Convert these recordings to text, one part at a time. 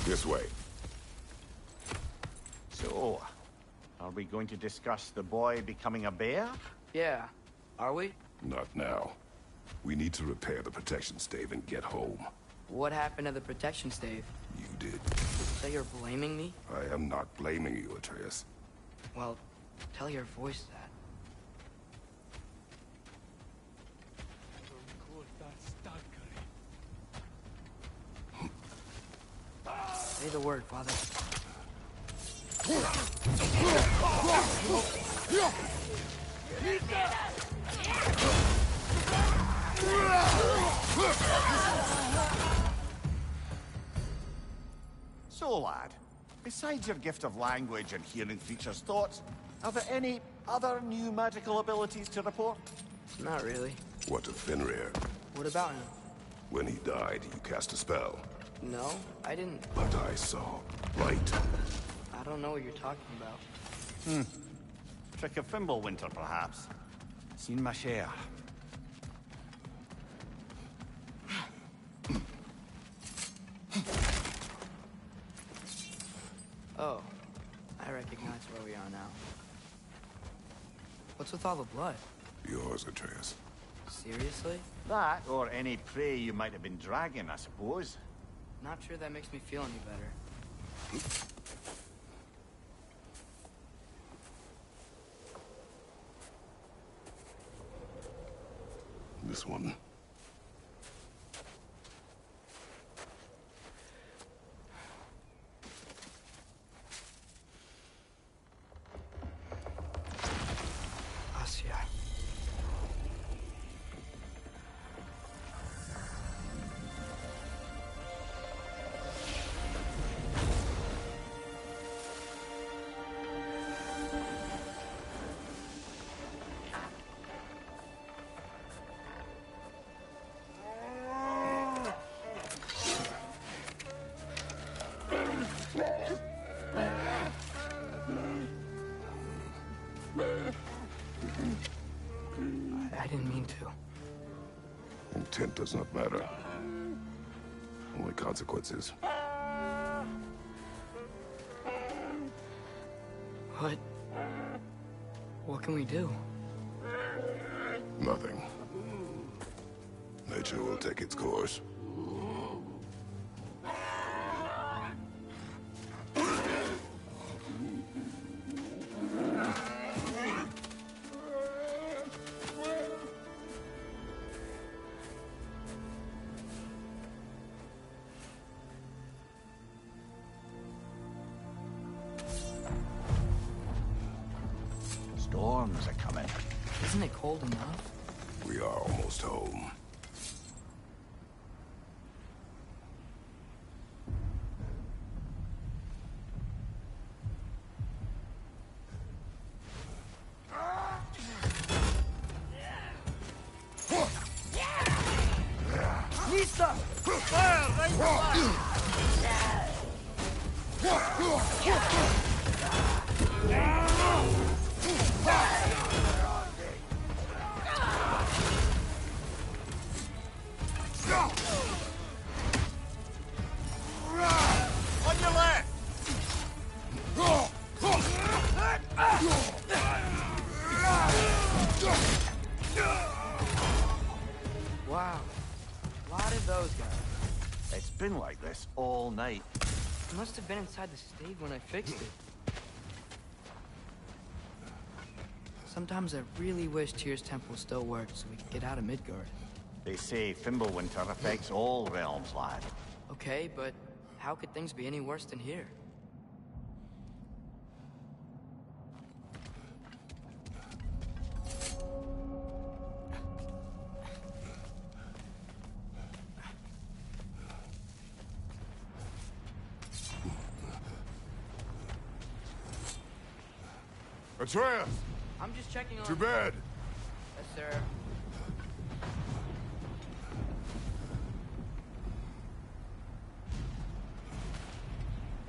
This way. So, are we going to discuss the boy becoming a bear? Yeah. Are we? Not now. We need to repair the protection stave and get home. What happened to the protection stave? You did. So you're blaming me? I am not blaming you, Atreus. Well, tell your voice that. Say the word, Father. So, lad, besides your gift of language and hearing creatures' thoughts, are there any other new magical abilities to report? Not really. What of Fenrir? What about him? When he died, you cast a spell. No, I didn't. But I saw light. I don't know what you're talking about. Trick of Fimbulwinter, perhaps. Seen my share. Oh, I recognize where we are now. What's with all the blood? Yours, Atreus. Seriously? That, or any prey you might have been dragging, I suppose. Not sure that makes me feel any better. This one. Asya. I didn't mean to. Intent does not matter. Only consequences. What can we do? Nothing. Nature will take its course. Storms are coming. Isn't it cold enough? We are almost home. Nista! Fire! Right on your left! Wow. A lot of those guys. It's been like this all night. It must have been inside the stave when I fixed it. Sometimes I really wish Tyr's temple still worked so we could get out of Midgard. They say Fimbulwinter affects all realms, lad. Okay, but how could things be any worse than here? Atreus! I'm just checking on... To bed! Yes, sir.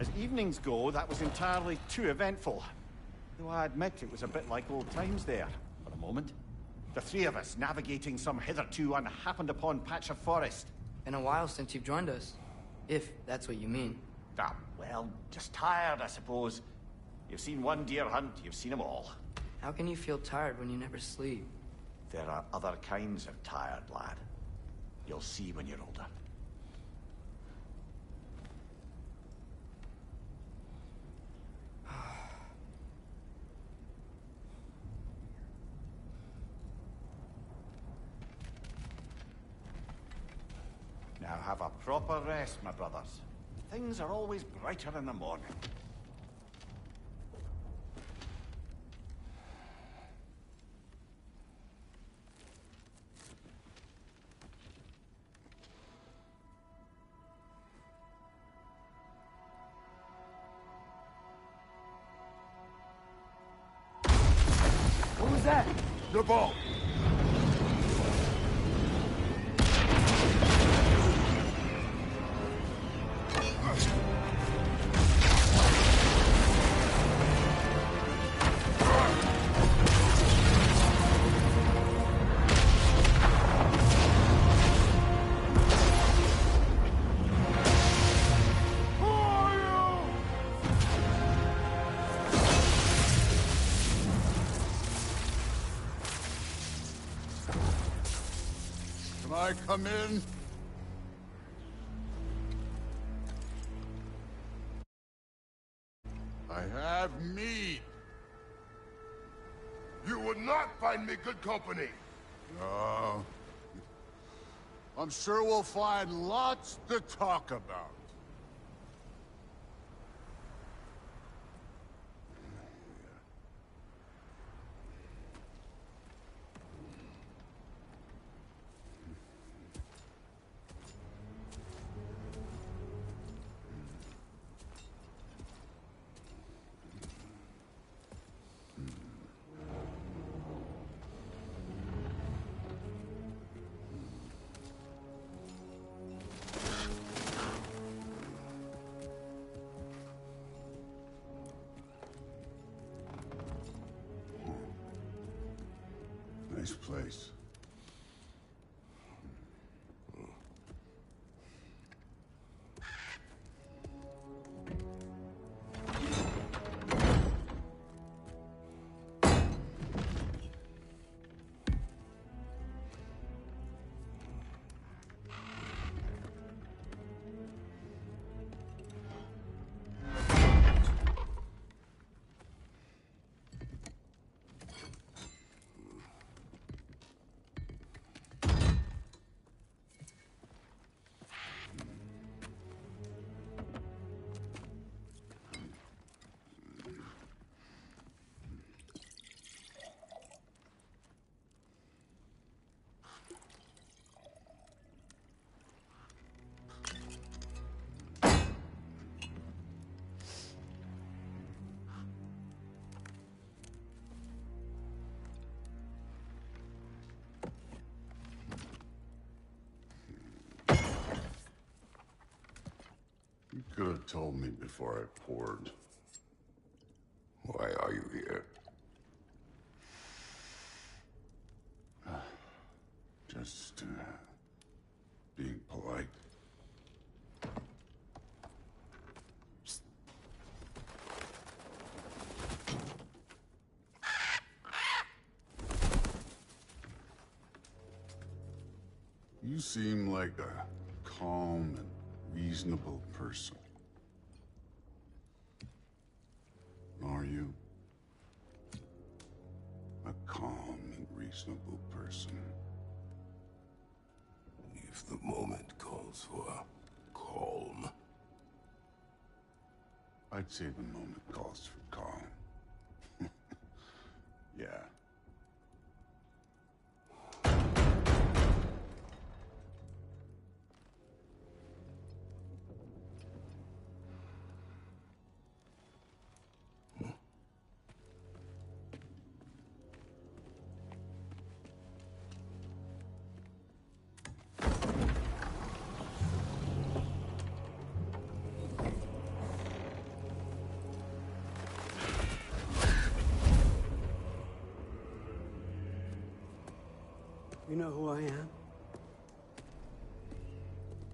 As evenings go, that was entirely too eventful. Though I admit it was a bit like old times there, for a moment. The three of us navigating some hitherto unhappened-upon patch of forest. Been a while since you've joined us. If that's what you mean. Ah, well, just tired, I suppose. You've seen one deer hunt, you've seen them all. How can you feel tired when you never sleep? There are other kinds of tired, lad. You'll see when you're older. Now have a proper rest, my brothers. Things are always brighter in the morning. What was that? The ball! Can I come in? I have meat. You would not find me good company. No. I'm sure we'll find lots to talk about. Nice place. You could have told me before I poured. Why are you here? Just, being polite. You seem like a calm and reasonable person. Are you? A calm and reasonable person. If the moment calls for calm. I'd say the moment calls for calm. Yeah. know who I am?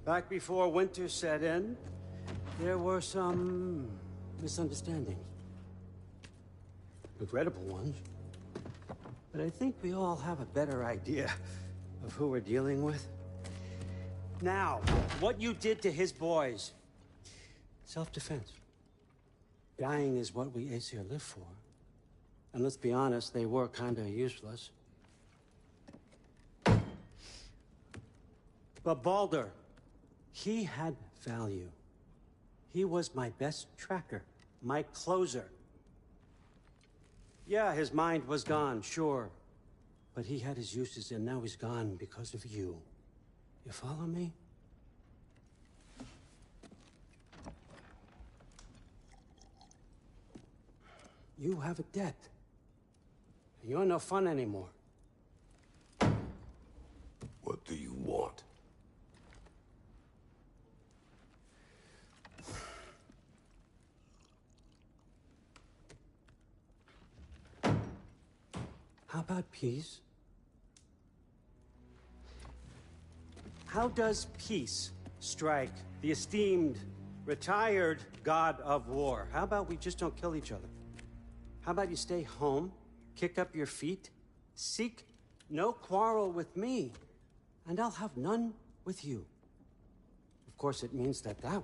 Back before winter set in, there were some misunderstandings. Regrettable ones. But I think we all have a better idea of who we're dealing with. Now, what you did to his boys. Self-defense. Dying is what we Aesir live for. And let's be honest, they were kinda useless. But Baldur, he had value. He was my best tracker, my closer. Yeah, his mind was gone, sure. But he had his uses, and now he's gone because of you. You follow me? You have a debt. You're no fun anymore. What do you want? How about peace? How does peace strike the esteemed, retired god of war? How about we just don't kill each other? How about you stay home, kick up your feet, seek no quarrel with me, and I'll have none with you. Of course, it means that that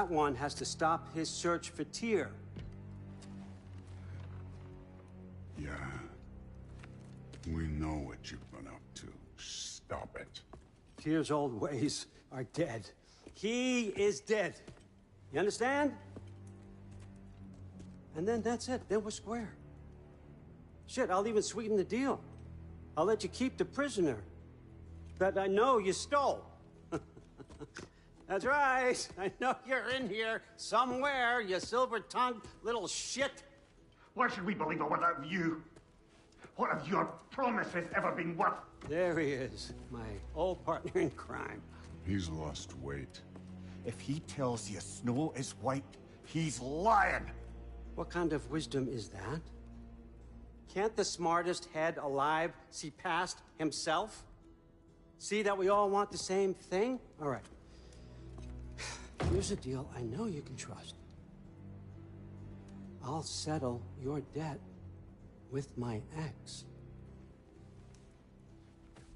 one has to stop his search for Tyr. Yeah. We know what you've been up to. Stop it. Tyr's old ways are dead. He is dead. You understand? And then that's it. Then we're square. Shit, I'll even sweeten the deal. I'll let you keep the prisoner that I know you stole. That's right. I know you're in here somewhere, you silver-tongued little shit. Why should we believe a word out of you? What have your promises ever been worth? There he is, my old partner in crime. He's lost weight. If he tells you snow is white, he's lying. What kind of wisdom is that? Can't the smartest head alive see past himself? See that we all want the same thing? All right. Here's a deal I know you can trust. I'll settle your debt with my ex.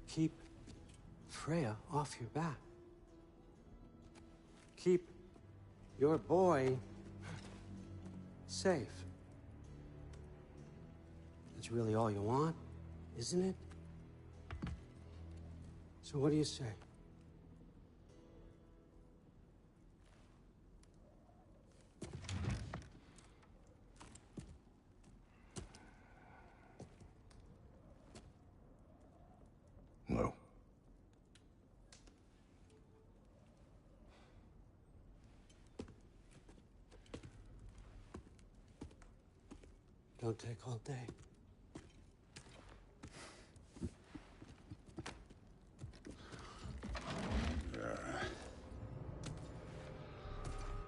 Keep Freya off your back. Keep your boy safe. That's really all you want, isn't it? So what do you say? No. Don't take all day.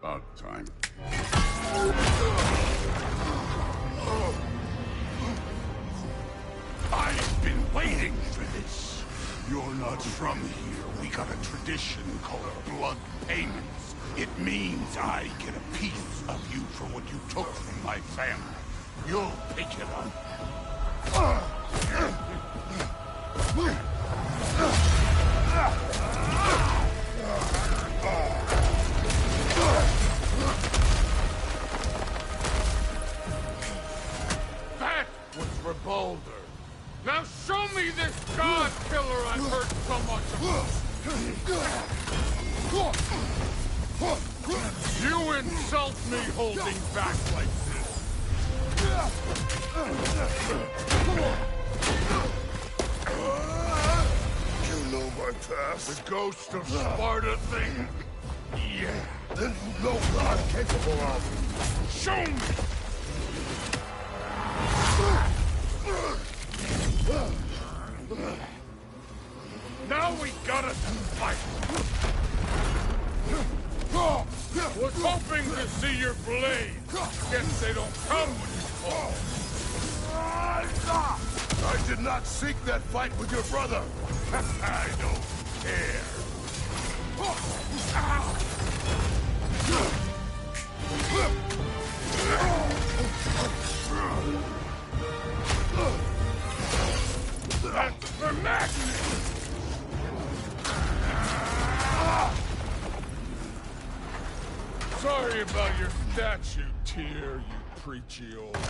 About time. I've been waiting for this. You're not from here. We got a tradition called blood payments. It means I get a piece of you for what you took from my family. You'll pick it up. That was for Baldur. Now show me this god killer I've heard so much about. You insult me holding back like this. You know my past. The ghost of Sparta thing? Yeah. Then you know what I'm capable of. Show me! Now we gotta fight! Was hoping to see your blade. Guess they don't come when you call. I did not seek that fight with your brother. I don't care. That's for madness! Sorry about your statue, Tyr, you preachy old dick.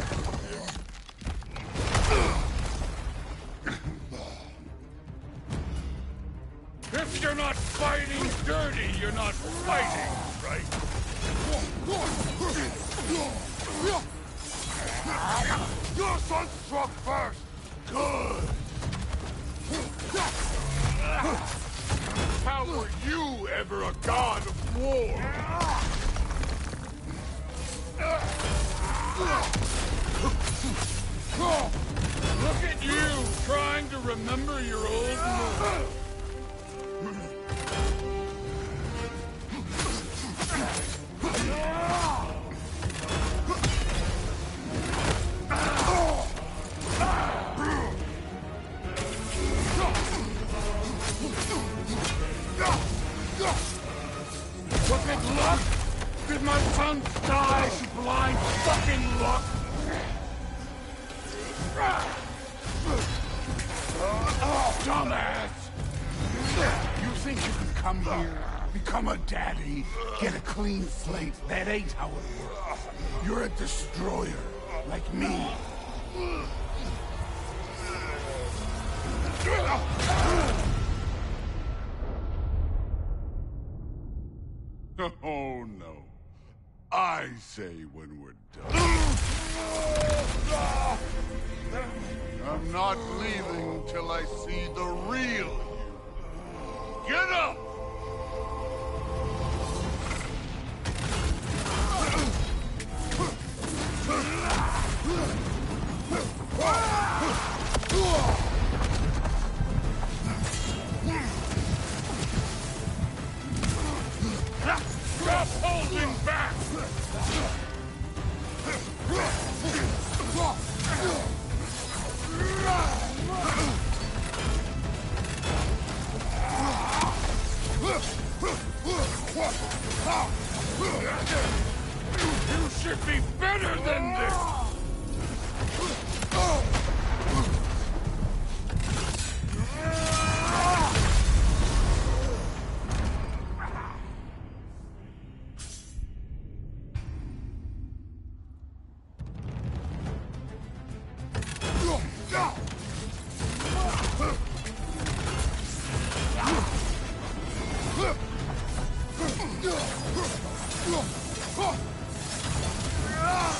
If you're not fighting dirty, you're not fighting, right? Your son struck first! Good! How were you ever a god of war? Look at you, trying to remember your old moves. Was it luck? Did my son die to blind fucking luck? Dumbass! You think you can come here, become a daddy, get a clean slate? That ain't how it works. You're a destroyer, like me. Oh, no. I say when we're done. I'm not leaving till I see the real you. Get up! Stop holding back! You should be better than this!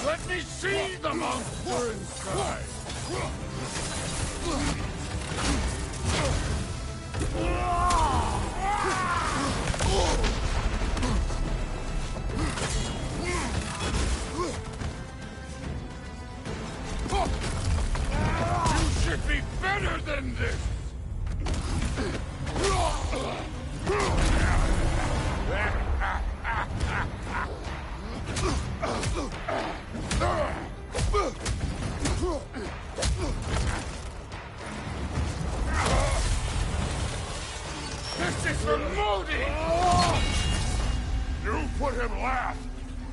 Let me see the monster inside! You should be better than this! This is for Modi! You put him last,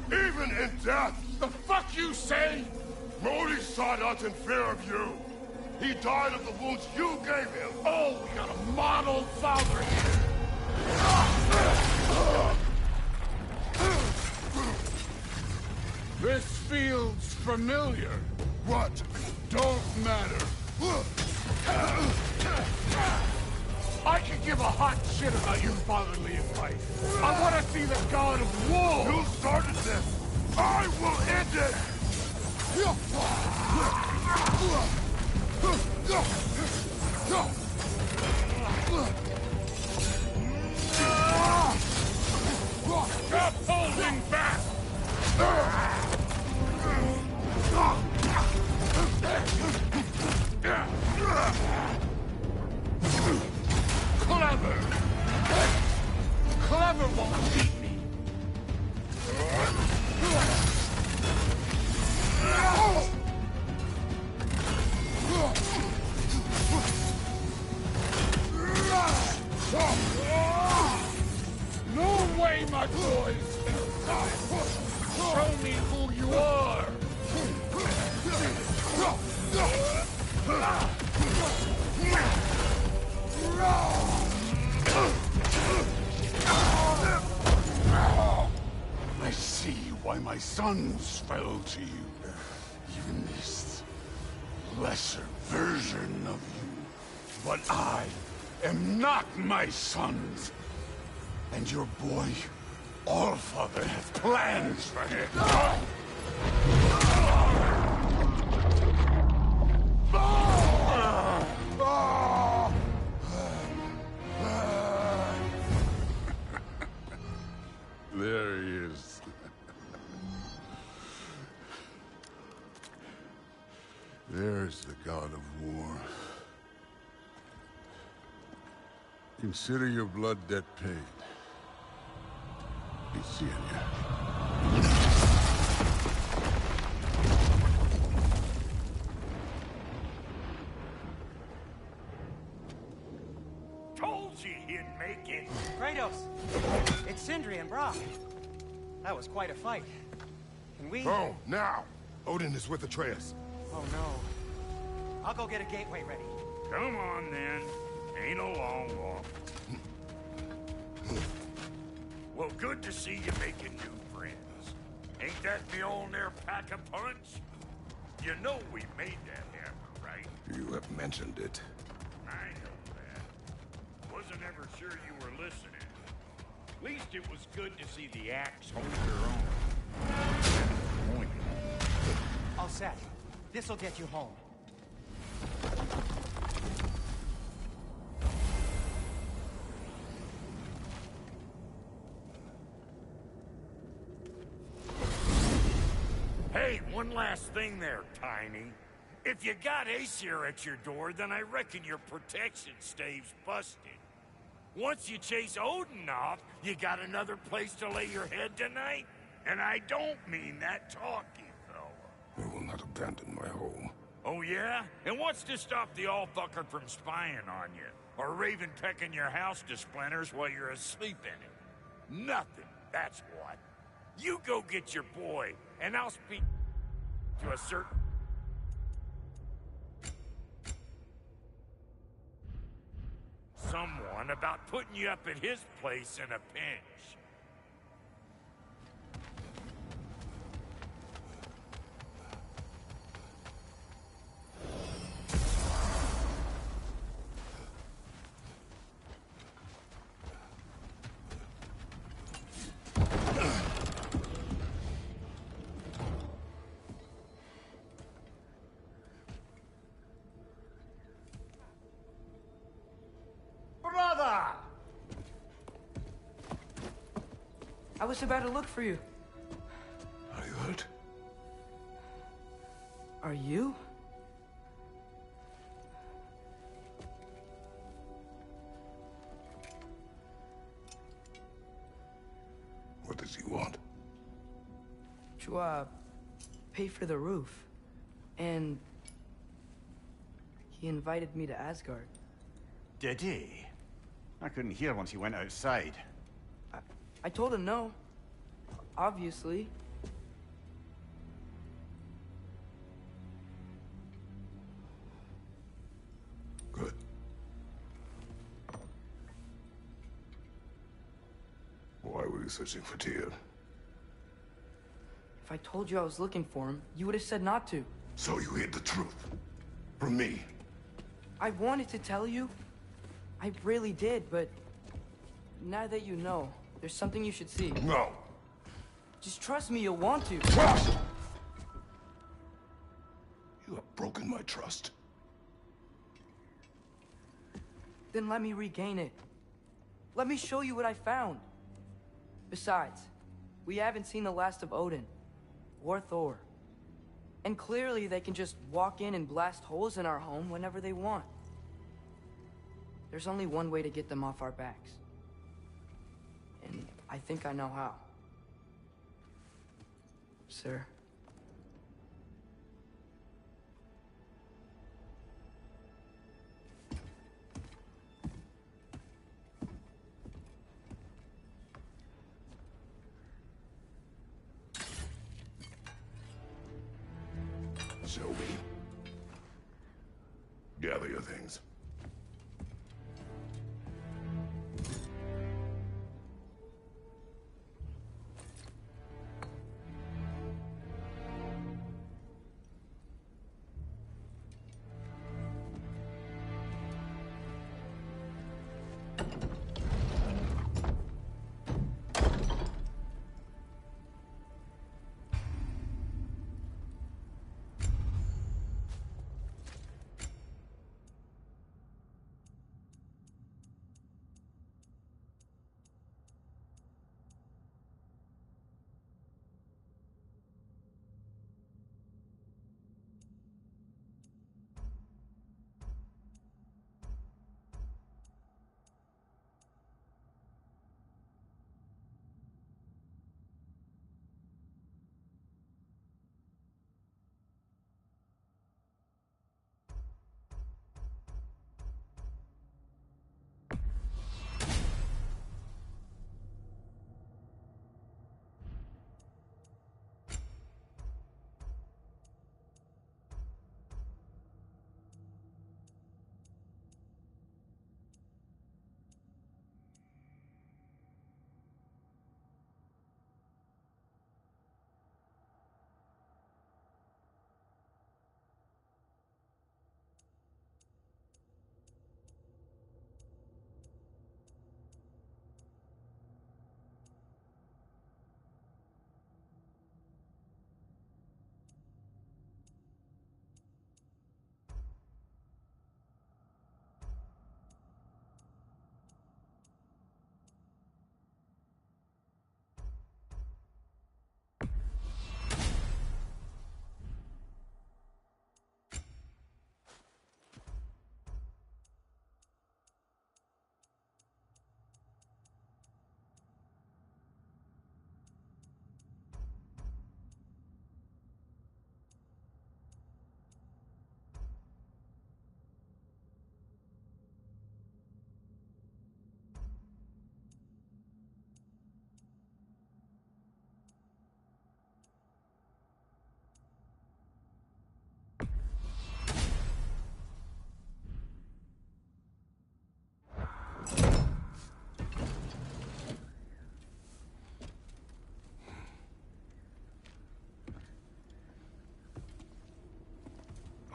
even in death. The fuck you say? Modi sought out in fear of you. He died of the wounds you gave him. Oh, we got a model father here. This feels familiar. What? Don't matter. I could give a hot shit about your fatherly advice. I want to see the god of war. You started this. I will end it. Stop holding back. Clever! Clever won't beat me! why my sons fell to you. Even this lesser version of you. But I am not my sons. And your boy, Allfather, has plans for him. There he is. There's the god of war. Consider your blood debt paid. Be seeing ya. Told you he'd make it. Kratos! It's Sindri and Brock. That was quite a fight. Can we... Oh, now! Odin is with Atreus. Oh, no. I'll go get a gateway ready. Come on, then. Ain't a long walk. Well, good to see you making new friends. Ain't that the old there pack a punch? You know we made that happen, right? You have mentioned it. I know that. Wasn't ever sure you were listening. At least it was good to see the axe hold their own. All set. This'll get you home. Hey, one last thing there, Tiny. If you got Aesir at your door, then I reckon your protection stave's busted. Once you chase Odin off, you got another place to lay your head tonight? And I don't mean that talky fella. I will not abandon my home. Oh yeah? And what's to stop the all-fucker from spying on you? Or Raven pecking your house to splinters while you're asleep in it? Nothing, that's what. You go get your boy, and I'll speak to a certain... someone about putting you up at his place in a pinch. Brother! I was about to look for you. Are you hurt? Are you? What does he want? To, pay for the roof. And... he invited me to Asgard. Did he? I couldn't hear once he went outside. I told him no. Obviously. Good. Why were you searching for Tyr? If I told you I was looking for him, you would have said not to. So you hid the truth. From me. I wanted to tell you. I really did, but... now that you know, there's something you should see. No. Just trust me, you'll want to. Trust! You have broken my trust. Then let me regain it. Let me show you what I found. Besides, we haven't seen the last of Odin. Or Thor. And clearly they can just walk in and blast holes in our home whenever they want. There's only one way to get them off our backs. And I think I know how. Sir. Show me. Gather your things.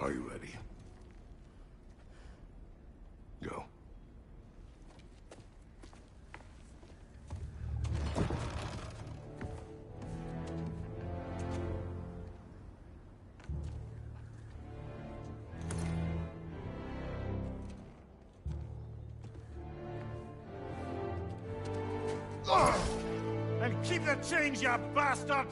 Are you ready? Go. And keep the change, you bastard!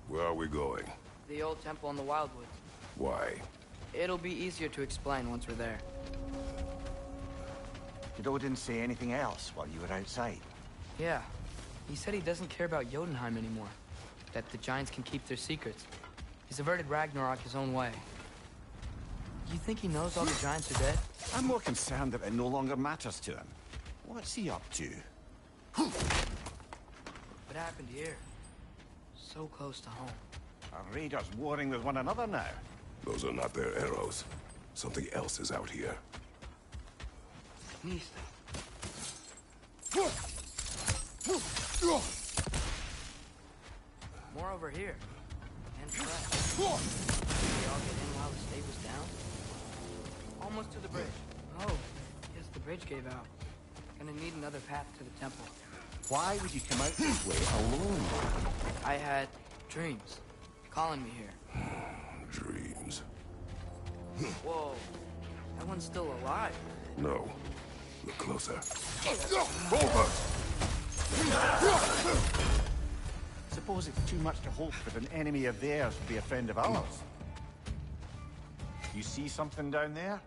Where are we going? The old temple in the Wildwoods. Why? It'll be easier to explain once we're there. Did Odin say anything else while you were outside? Yeah. He said he doesn't care about Jotunheim anymore. That the Giants can keep their secrets. He's averted Ragnarok his own way. You think he knows all the Giants are dead? I'm more concerned that it no longer matters to him. What's he up to? What happened here? So close to home. Are raiders warring with one another now? Those are not their arrows. Something else is out here. Mista. More over here. And fresh. Did they all get in while the state was down? Almost to the bridge. Oh, guess the bridge gave out. Gonna need another path to the temple. Why would you come out this way alone? I had dreams calling me here. Dreams. Whoa, that one's still alive. No. Look closer. Over! Suppose it's too much to hope that an enemy of theirs would be a friend of ours. You see something down there?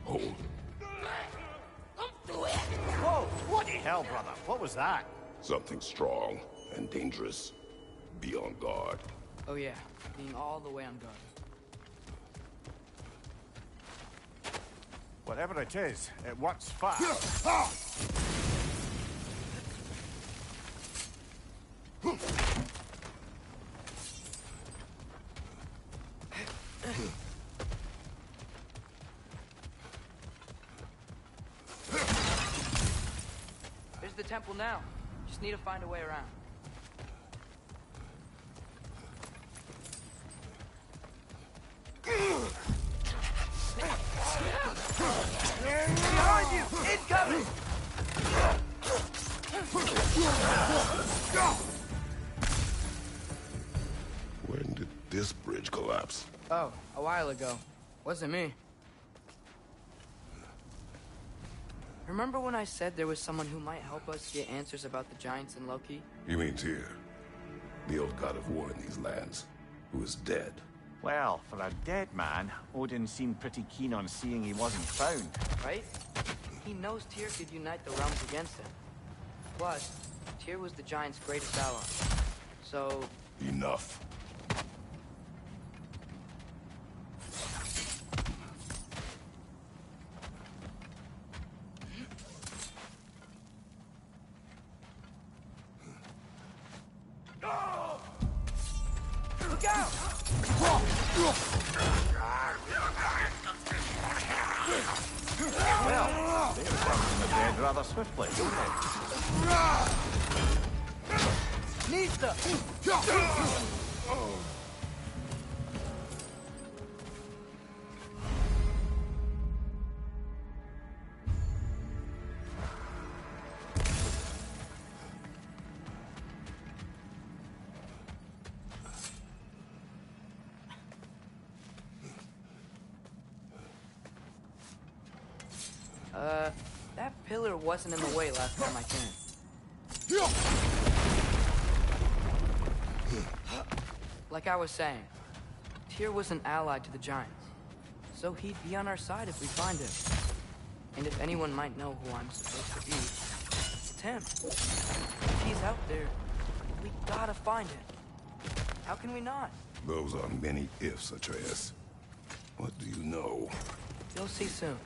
Hold. Whoa! Bloody hell, brother! What was that? Something strong and dangerous. Be on guard. Oh yeah, being all the way on guard. Whatever it is, it works fast. There's the temple now. Just need to find a way around. Behind you! Incoming! When did this bridge collapse? Oh, a while ago. Wasn't me. Remember when I said there was someone who might help us get answers about the Giants and Loki? You mean Tyr? The old god of war in these lands, who is dead. Well, for a dead man, Odin seemed pretty keen on seeing he wasn't found. Right? He knows Tyr could unite the realms against him. Plus, Tyr was the Giants' greatest ally. So... Enough. Look out! Well, they returned from the dead rather swiftly, didn't they? Mista! That pillar wasn't in the way last time I came. Like I was saying, Tyr was an ally to the Giants. So he'd be on our side if we find him. And if anyone might know who I'm supposed to be, it's him. If he's out there, we gotta find him. How can we not? Those are many ifs, Atreus. What do you know? You'll see soon.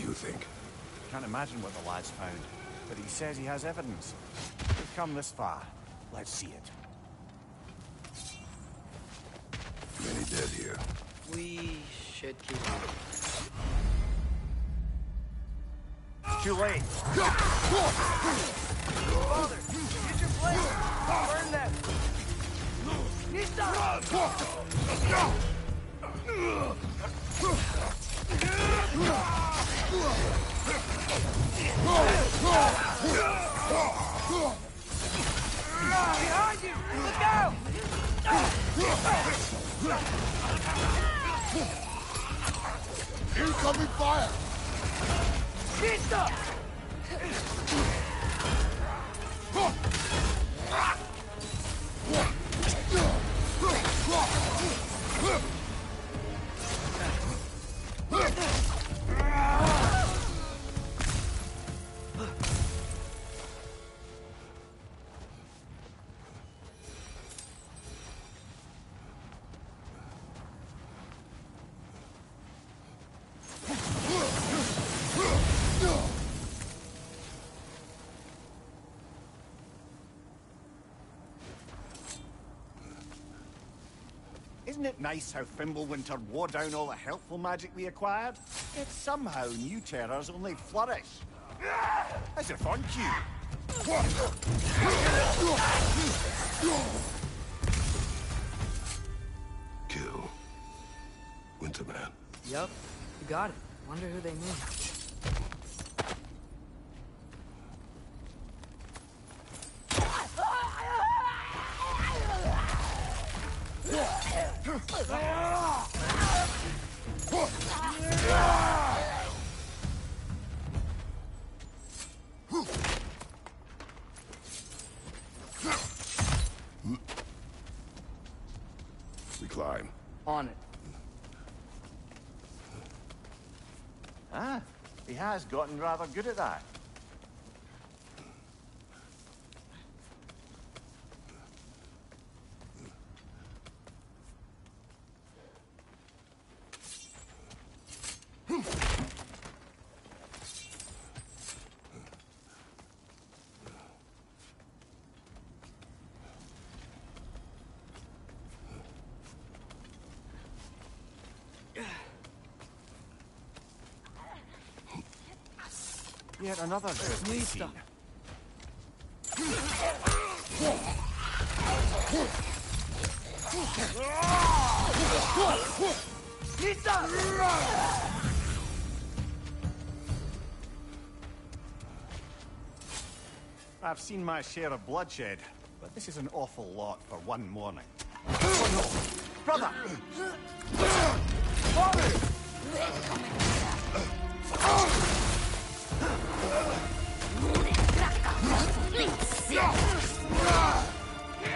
you think? Can't imagine what the lad's found, but he says he has evidence. We've come this far. Let's see it. Many dead here. We should keep moving. Too late. Father, use your blade! Burn them! Behind you! Look out! Incoming fire! Pizza! Isn't it nice how Fimbulwinter wore down all the helpful magic we acquired? Yet somehow new terrors only flourish. As if on cue. Kill. Winterman. Yup, you got it. Wonder who they mean. We climb. On it. Ah, he has gotten rather good at that. Yet another grisly scene. I've seen my share of bloodshed, but this is an awful lot for one morning. Oh no! Brother! Father!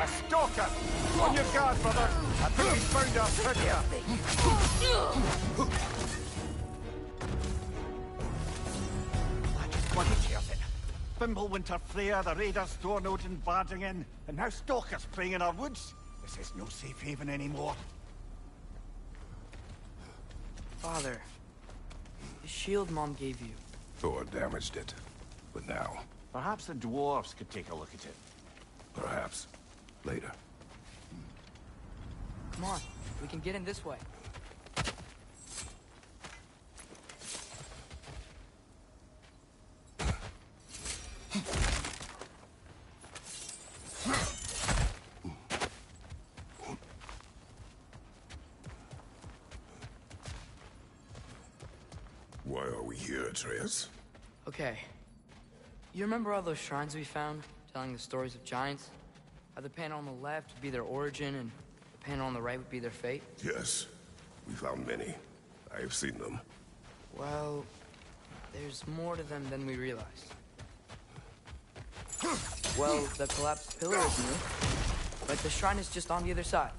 A stalker! On your guard, brother! I think we found our trigger! I just want to hear it. Fimbulwinter Freya, the raiders throwing Odin barging in, and now stalkers playing in our woods. This is no safe haven anymore. Father, the shield Mom gave you. Thor damaged it. But now, Perhaps the dwarves could take a look at it. perhaps, later. Come on, we can get in this way. Why are we here, Atreus? Okay. You remember all those shrines we found, telling the stories of giants? How the panel on the left would be their origin, and the panel on the right would be their fate? Yes. We found many. I have seen them. Well, there's more to them than we realized. Well, the collapsed pillar is new, but the shrine is just on the other side.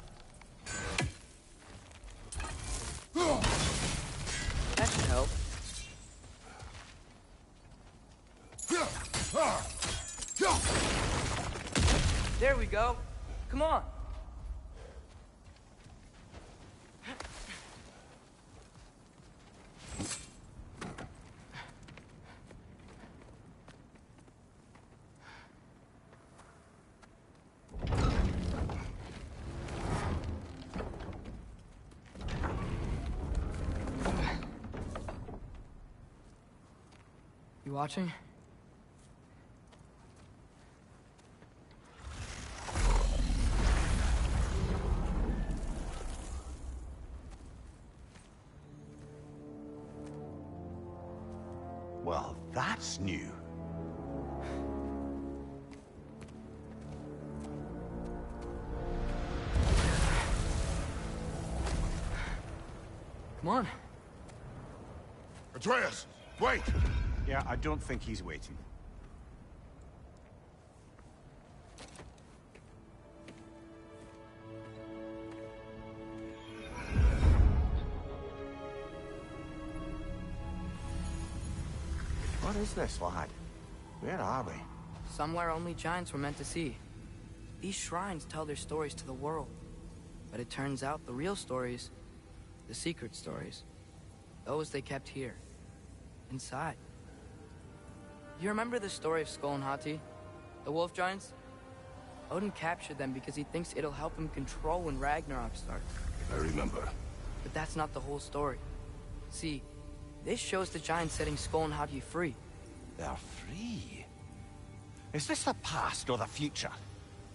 That should help. There we go. Come on. You watching? Well, that's new. Come on. Atreus, wait! Yeah, I don't think he's waiting. What is this, lad? Where are we? Somewhere only giants were meant to see. These shrines tell their stories to the world. But it turns out the real stories, the secret stories, those they kept here, inside. You remember the story of Skull and Hati, the wolf giants? Odin captured them because he thinks it'll help him control when Ragnarok starts. I remember. But that's not the whole story. See, this shows the giants setting Skull and Hati free. They're free? Is this the past or the future?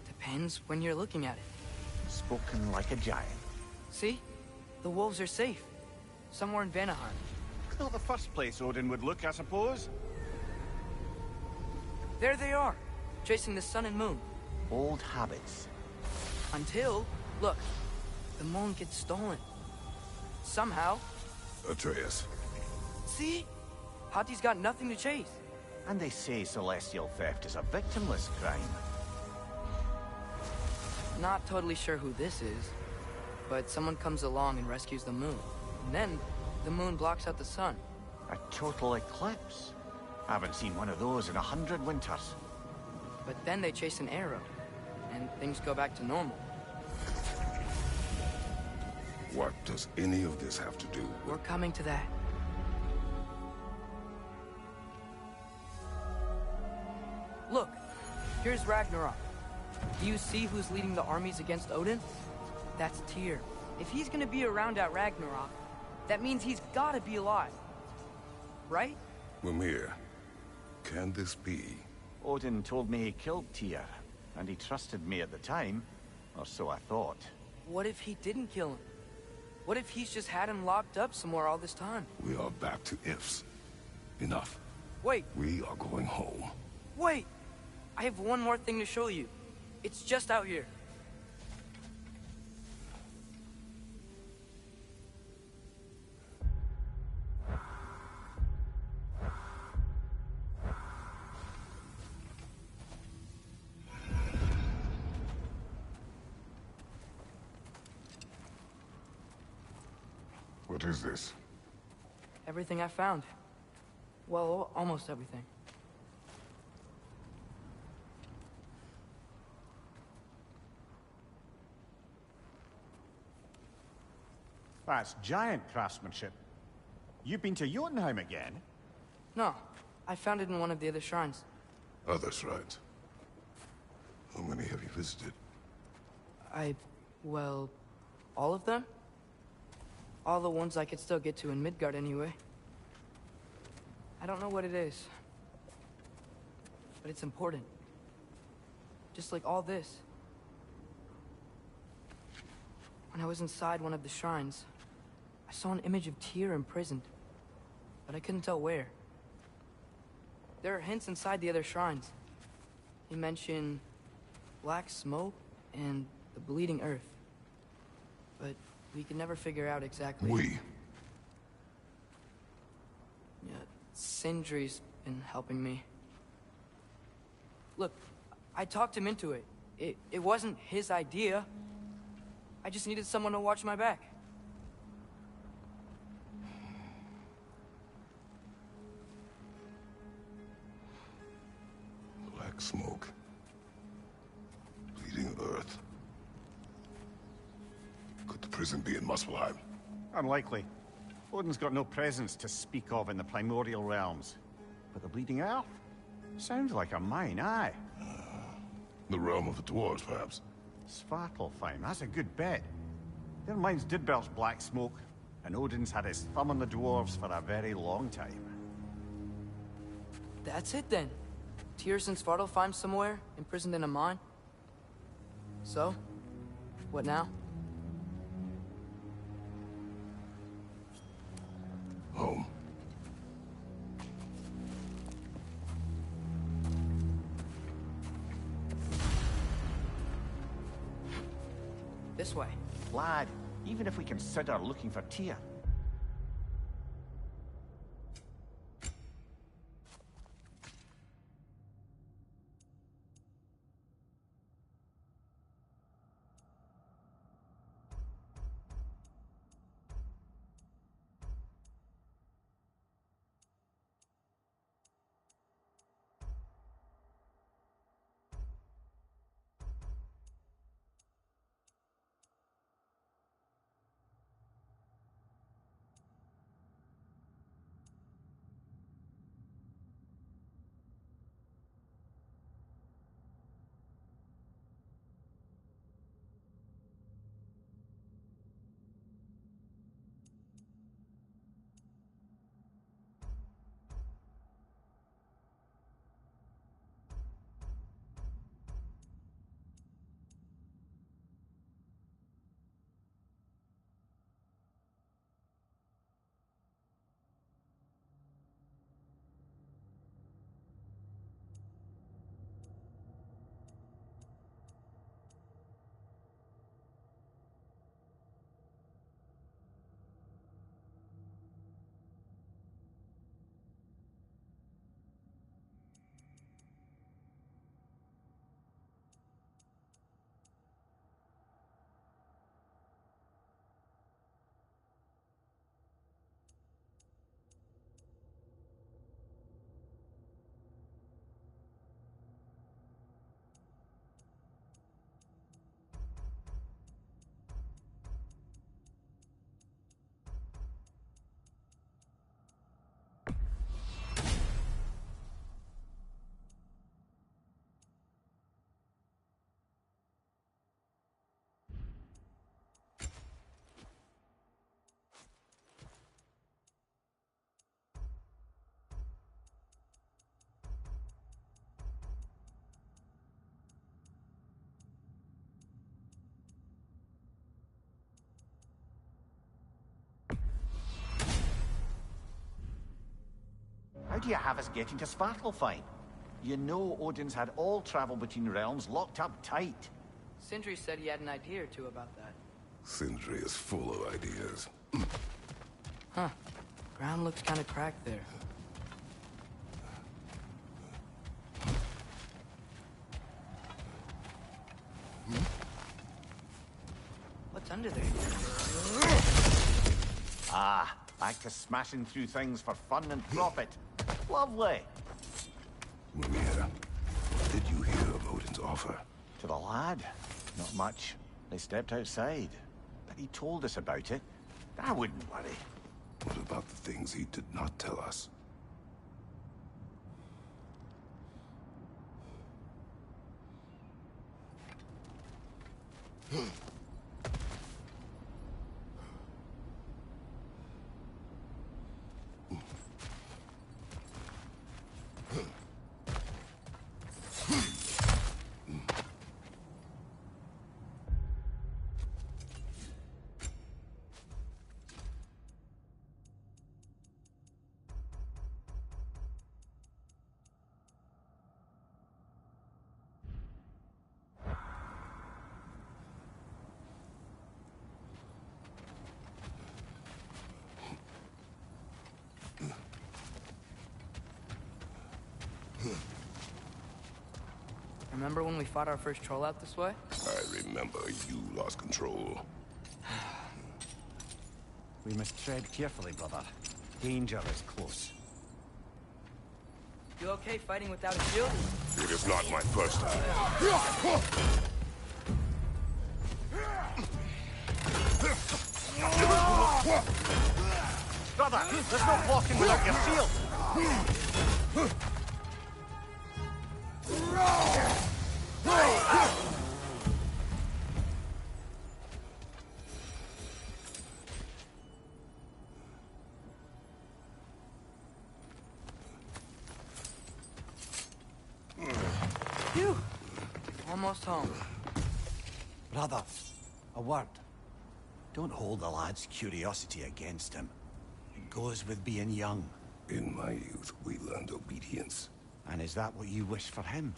Depends when you're looking at it. Spoken like a giant. See? The wolves are safe. Somewhere in Vanaheim. Not the first place Odin would look, I suppose. There they are, chasing the sun and moon. Old habits. Until, look, the moon gets stolen. Somehow. Atreus. See? Hati's got nothing to chase. And they say celestial theft is a victimless crime. Not totally sure who this is, but someone comes along and rescues the moon. And then, the moon blocks out the sun. A total eclipse. Haven't seen one of those in 100 winters. But then they chase an arrow, and things go back to normal. What does any of this have to do with... We're coming to that. Look, here's Ragnarok. Do you see who's leading the armies against Odin? That's Tyr. If he's gonna be around at Ragnarok, that means he's gotta be alive. Right? Mimir, can this be? Odin told me he killed Tyr, and he trusted me at the time, or so I thought. What if he didn't kill him? What if he's just had him locked up somewhere all this time? We are back to ifs. Enough. Wait, We are going home. wait! I have one more thing to show you. It's just out here. What is this? Everything I found. Well, almost everything. That's giant craftsmanship. You've been to Jotunheim again? No, I found it in one of the other shrines. Other shrines. How many have you visited? Well, all of them? All the ones I could still get to in Midgard anyway. I don't know what it is. But it's important. Just like all this. When I was inside one of the shrines, I saw an image of Tyr imprisoned. But I couldn't tell where. There are hints inside the other shrines. They mention black smoke and the bleeding earth. But we could never figure out exactly... We? Yeah, Sindri's been helping me. Look, I talked him into it. It wasn't his idea. I just needed someone to watch my back. Black smoke. Bleeding earth. Could the prison be in Muspelheim? Unlikely. Odin's got no presence to speak of in the primordial realms. But the Bleeding Earth? Sounds like a mine, aye. The realm of the dwarves, perhaps? Svartalfheim, that's a good bet. Their mines did belch black smoke, and Odin's had his thumb on the dwarves for a very long time. That's it then. Tyrus and Svartalfheim somewhere, imprisoned in a mine. So, what now? Home. This way. Lad, even if we consider looking for Tyr, how do you have us getting to Svartalfheim? You know Odin's had all travel between realms locked up tight. Sindri said he had an idea or two about that. Sindri is full of ideas. Huh. Ground looks kind of cracked there. What's under there? Ah, back to smashing through things for fun and profit. Lovely. Mimir, what did you hear of Odin's offer? To the lad? Not much. They stepped outside. But he told us about it. I wouldn't worry. What about the things he did not tell us? Remember when we fought our first troll out this way? I remember you lost control. We must tread carefully, brother. Danger is close. You okay fighting without a shield? It is not my first time. Brother, there's no blocking without your shield! Phew! Almost home. Brother, a word. Don't hold the lad's curiosity against him. It goes with being young. In my youth, we learned obedience. And is that what you wish for him?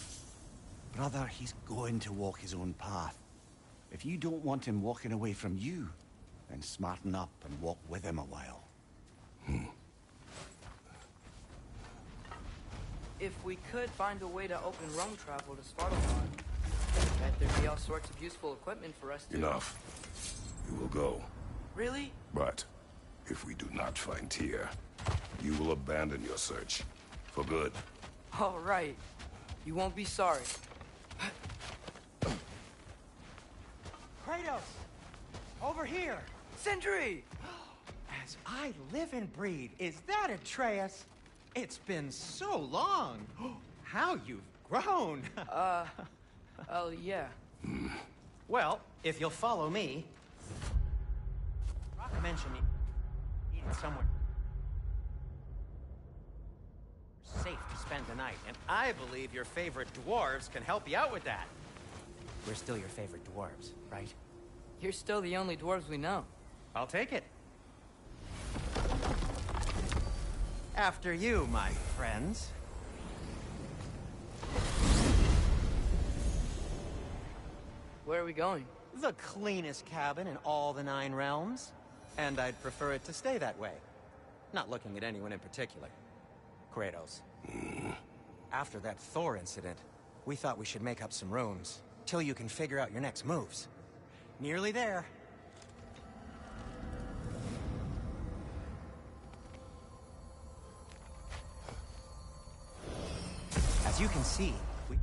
Brother, he's going to walk his own path. If you don't want him walking away from you, then smarten up and walk with him a while. If we could find a way to open realm travel to Svartalfheim, I bet there'd be all sorts of useful equipment for us to... Enough. We will go. Really? But if we do not find Tyr, you will abandon your search. For good. All right. You won't be sorry. Kratos! Over here! Sindri! As I live and breathe, is that Atreus? It's been so long. How you've grown. Oh, yeah. Well, if you'll follow me... Rock mentioned you needed somewhere safe to spend the night, and I believe your favorite dwarves can help you out with that. We're still your favorite dwarves, right? You're still the only dwarves we know. I'll take it. After you, my friends. Where are we going? The cleanest cabin in all the 9 realms. And I'd prefer it to stay that way. Not looking at anyone in particular. Kratos. After that Thor incident, we thought we should make up some rooms, till you can figure out your next moves. Nearly there. As you can see, we...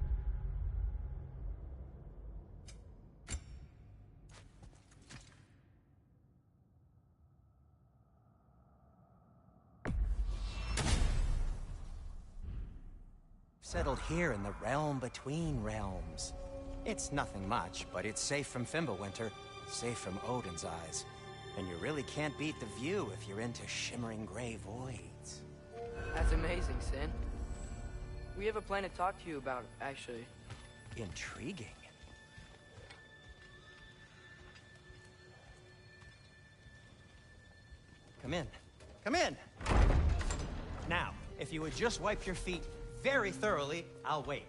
settled here in the realm between realms. It's nothing much, but it's safe from Fimbulwinter, safe from Odin's eyes. And you really can't beat the view if you're into shimmering gray voids. That's amazing, Sin. We have a plan to talk to you about, actually. Intriguing. Come in. Come in! Now, if you would just wipe your feet very thoroughly, I'll wait.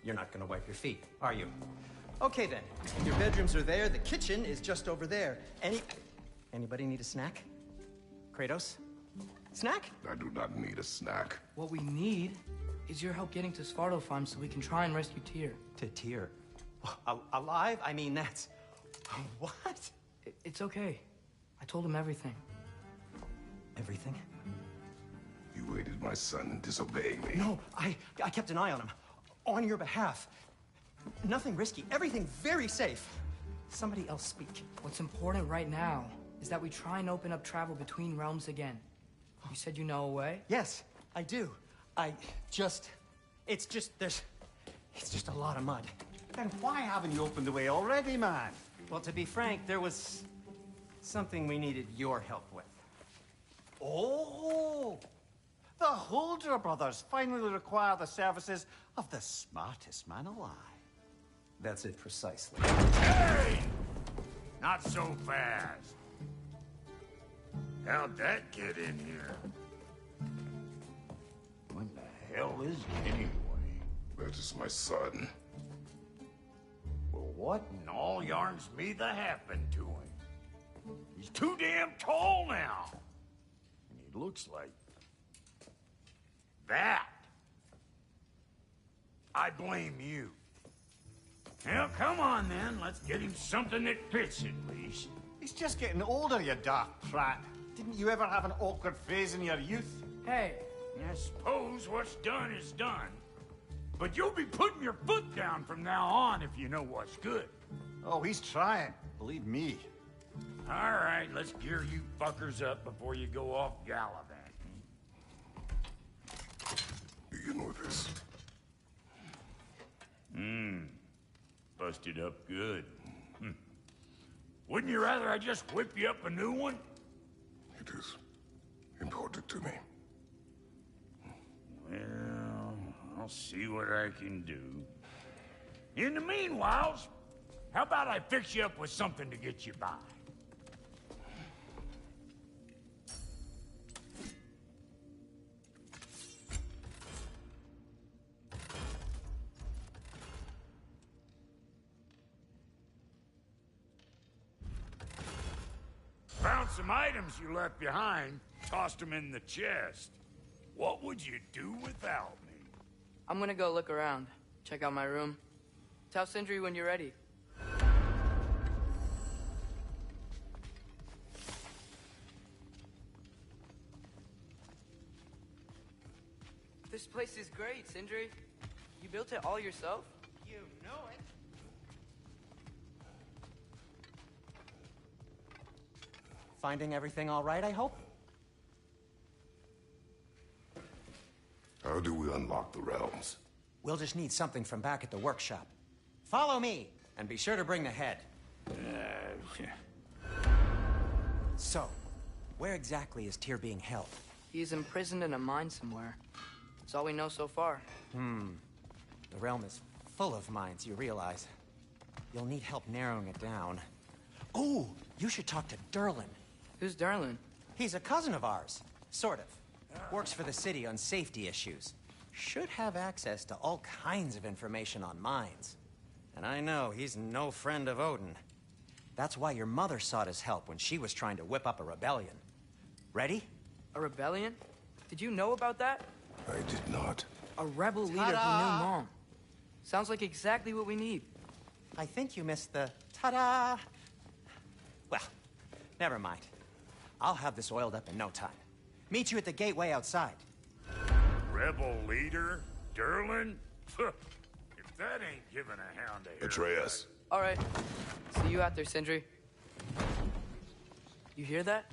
You're not gonna wipe your feet, are you? Okay then. Your bedrooms are there, the kitchen is just over there. Anybody need a snack? Kratos? Snack? I do not need a snack. What we need is your help getting to Svartalfheim so we can try and rescue Tyr. To Tyr? Alive? I mean, that's... What? It's okay. I told him everything. Everything? You aided my son in disobeying me. No, I kept an eye on him. On your behalf. Nothing risky. Everything very safe. Somebody else speak. What's important right now is that we try and open up travel between realms again. You said you know a way? Yes, I do. It's just a lot of mud. Then why haven't you opened the way already, man? Well, to be frank, there was something we needed your help with. Oh! The Holder brothers finally require the services of the smartest man alive. That's it precisely. Hey! Not so fast. How'd that get in here? What the hell is it anyway? That is my son. Well, what in all yarns me that happened to him? He's too damn tall now. And he looks like... that. I blame you. Well, come on then. Let's get him something that fits at least. He's just getting older, you dark prat. Didn't you ever have an awkward phase in your youth? Hey! I suppose what's done is done. But you'll be putting your foot down from now on if you know what's good. Oh, he's trying. Believe me. All right, let's gear you fuckers up before you go off gallivanting. Begin with this. Busted up good. Wouldn't you rather I just whip you up a new one? It is important to me. Well, I'll I'll see what I can do. In the meanwhile, how about I fix you up with something to get you by? Found some items you left behind, tossed them in the chest. What would you do without me? I'm gonna go look around, check out my room. Tell Sindri when you're ready. This place is great, Sindri. You built it all yourself? You know it. Finding everything all right, I hope? How do we unlock the realms? We'll just need something from back at the workshop. Follow me, and be sure to bring the head. So, where exactly is Tyr being held? He's imprisoned in a mine somewhere. That's all we know so far. The realm is full of mines, you realize. You'll need help narrowing it down. Oh, you should talk to Durlin. Who's Darlin? He's a cousin of ours. Sort of. Works for the city on safety issues. Should have access to all kinds of information on mines. And I know he's no friend of Odin. That's why your mother sought his help when she was trying to whip up a rebellion. Ready? A rebellion? Did you know about that? I did not. A rebel leader who knew Mom. Sounds like exactly what we need. I think you missed the ta-da. Well, never mind. I'll have this oiled up in no time. Meet you at the gateway outside. Rebel leader? Durlin? If that ain't giving a hound a haircut. Atreus. All right. See you out there, Sindri. You hear that?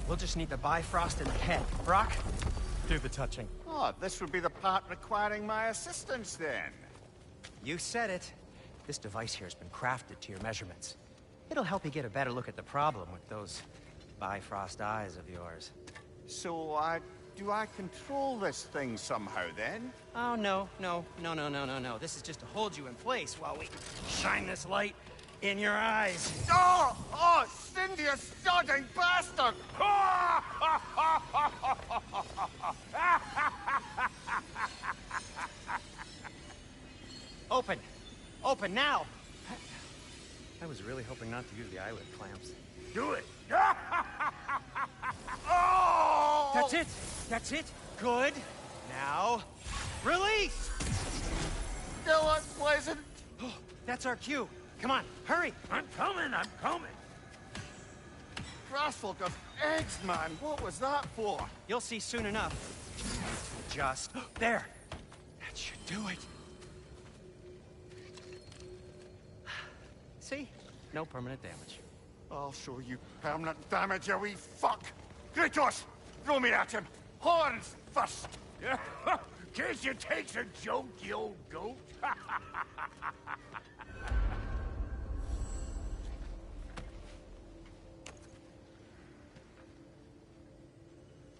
We'll just need the Bifrost and the head. Brock, do the touching. Oh, this would be the part requiring my assistance then. You said it. This device here has been crafted to your measurements. It'll help you get a better look at the problem with those Bifrost eyes of yours. So, do I control this thing somehow then? Oh, no. This is just to hold you in place while we shine this light in your eyes. Oh, Cindy, you sodding bastard! Open! Open now! I was really hoping not to use the eyelid clamps. Do it! Oh! That's it! That's it! Good! Now, release! Still unpleasant. Oh, that's our cue. Come on, hurry! I'm coming! Grassful of eggs, man. What was that for? You'll see soon enough. Just there. That should do it. See? No permanent damage. I'll show you permanent damage, you wee fuck. Kratos, throw me at him. Horns first. Case you takes a joke, you old goat.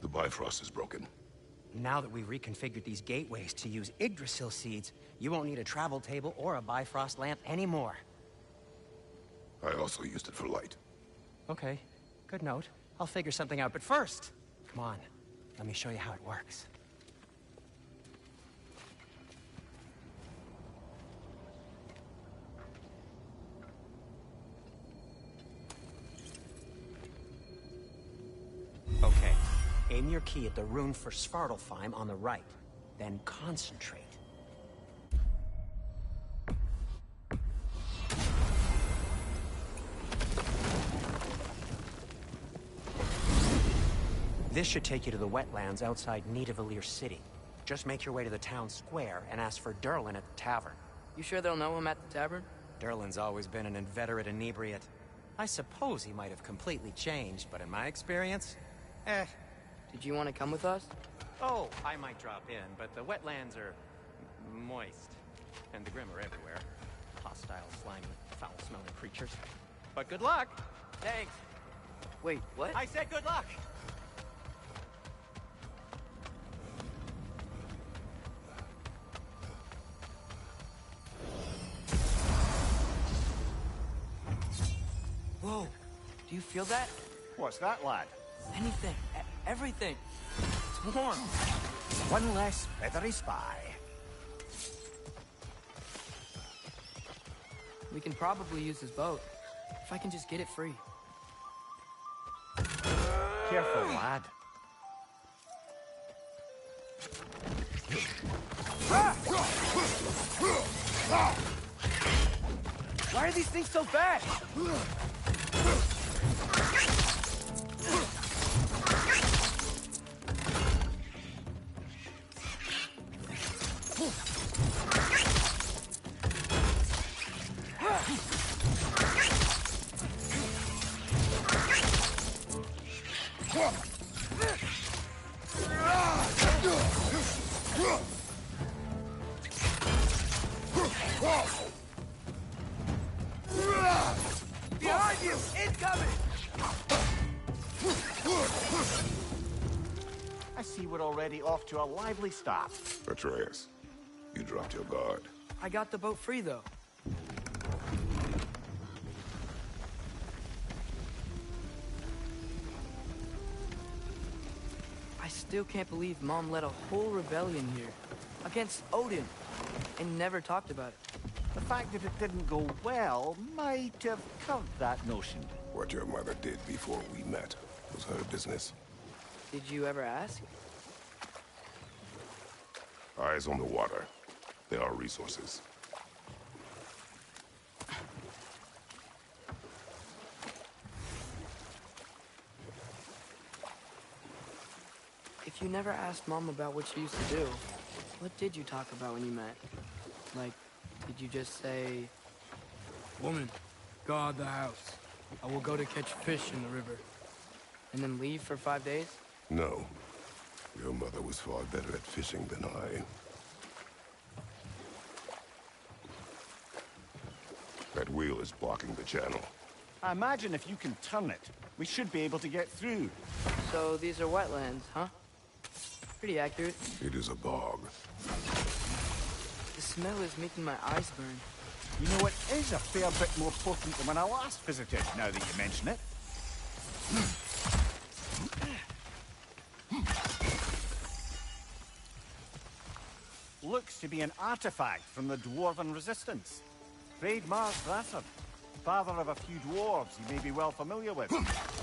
The Bifrost is broken. Now that we've reconfigured these gateways to use Yggdrasil seeds, you won't need a travel table or a Bifrost lamp anymore. I also used it for light. Okay, good note. I'll figure something out, but first, come on, let me show you how it works. Okay, aim your key at the rune for Svartalfheim on the right, then concentrate. This should take you to the wetlands outside Nidavellir City. Just make your way to the town square and ask for Durlin at the tavern. You sure they'll know him at the tavern? Durlin's always been an inveterate inebriate. I suppose he might have completely changed, but in my experience, Did you want to come with us? Oh, I might drop in, but the wetlands are moist. And the Grim are everywhere. Hostile, slimy, foul-smelling creatures. But good luck! Thanks. Wait, what? I said good luck! Whoa, do you feel that? What's that, lad? Anything, everything. It's warm. One less feathery spy. We can probably use his boat, if I can just get it free. Careful, lad. Why are these things so bad? Behind you! Incoming! I see we're already off to a lively start. Atreus, you dropped your guard. I got the boat free, though. I still can't believe Mom led a whole rebellion here. Against Odin. And never talked about it. The fact that it didn't go well might have curbed that notion. What your mother did before we met was her business. Did you ever ask? Eyes on the water. There are resources. If you never asked Mom about what she used to do, what did you talk about when you met? Like, did you just say... Woman, guard the house. I will go to catch fish in the river. and then leave for 5 days? No. Your mother was far better at fishing than I. That wheel is blocking the channel. I imagine if you can turn it, we should be able to get through. So these are wetlands, huh? Pretty accurate. It is a bog. The smell is making my eyes burn. You know, it is a fair bit more potent than when I last visited, now that you mention it. Looks to be an artifact from the Dwarven Resistance. Trade Mars Brassard, father of a few dwarves you may be well familiar with.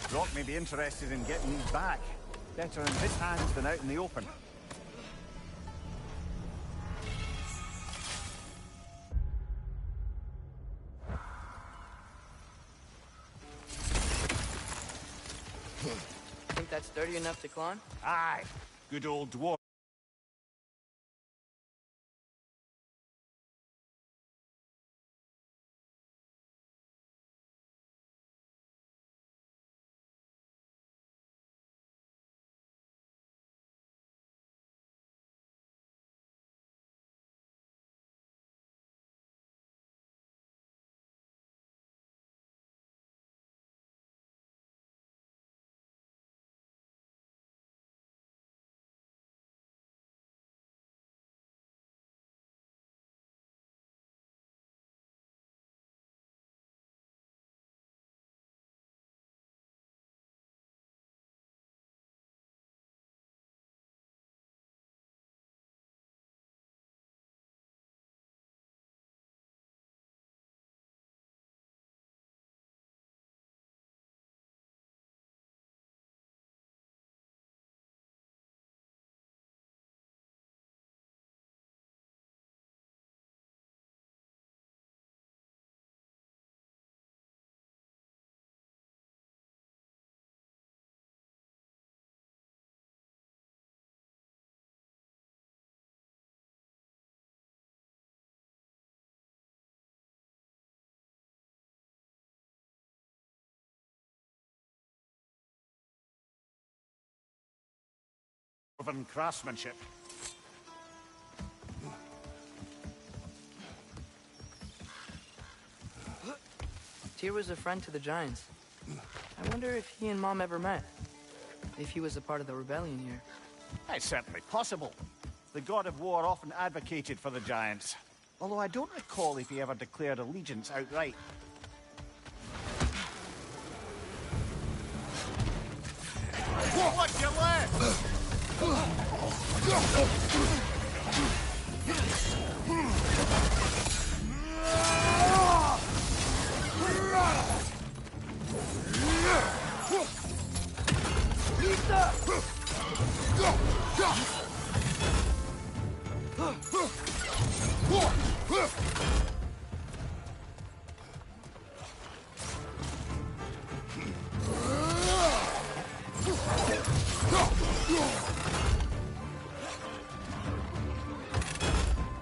Brock may be interested in getting these back. Better in his hands than out in the open. Think that's sturdy enough to climb? Aye, good old dwarf. Dwarven craftsmanship. Tyr was a friend to the Giants. I wonder if he and Mom ever met. If he was a part of the rebellion here. It's certainly possible. The god of war often advocated for the giants. Although I don't recall if he ever declared allegiance outright. What's your left?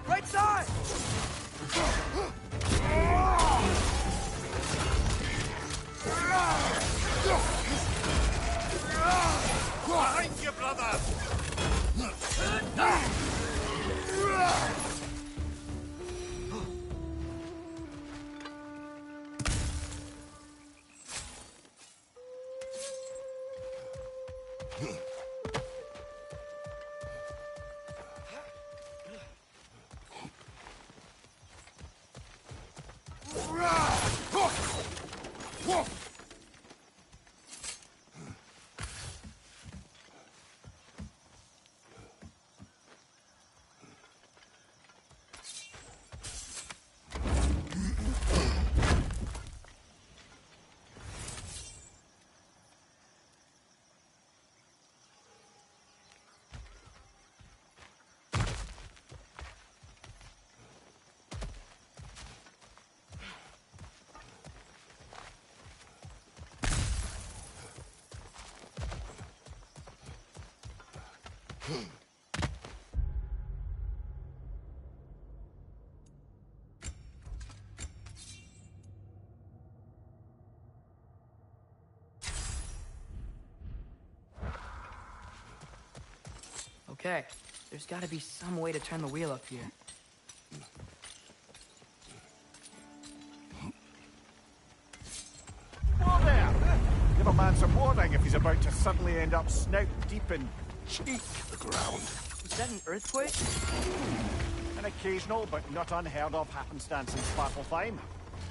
Right side! Behind you, brother! Okay, there's gotta be some way to turn the wheel up here. Whoa there! Give a man some warning if he's about to suddenly end up snout deep in cheek. The ground. Was that an earthquake? An occasional but not unheard of happenstance in Svartalfheim.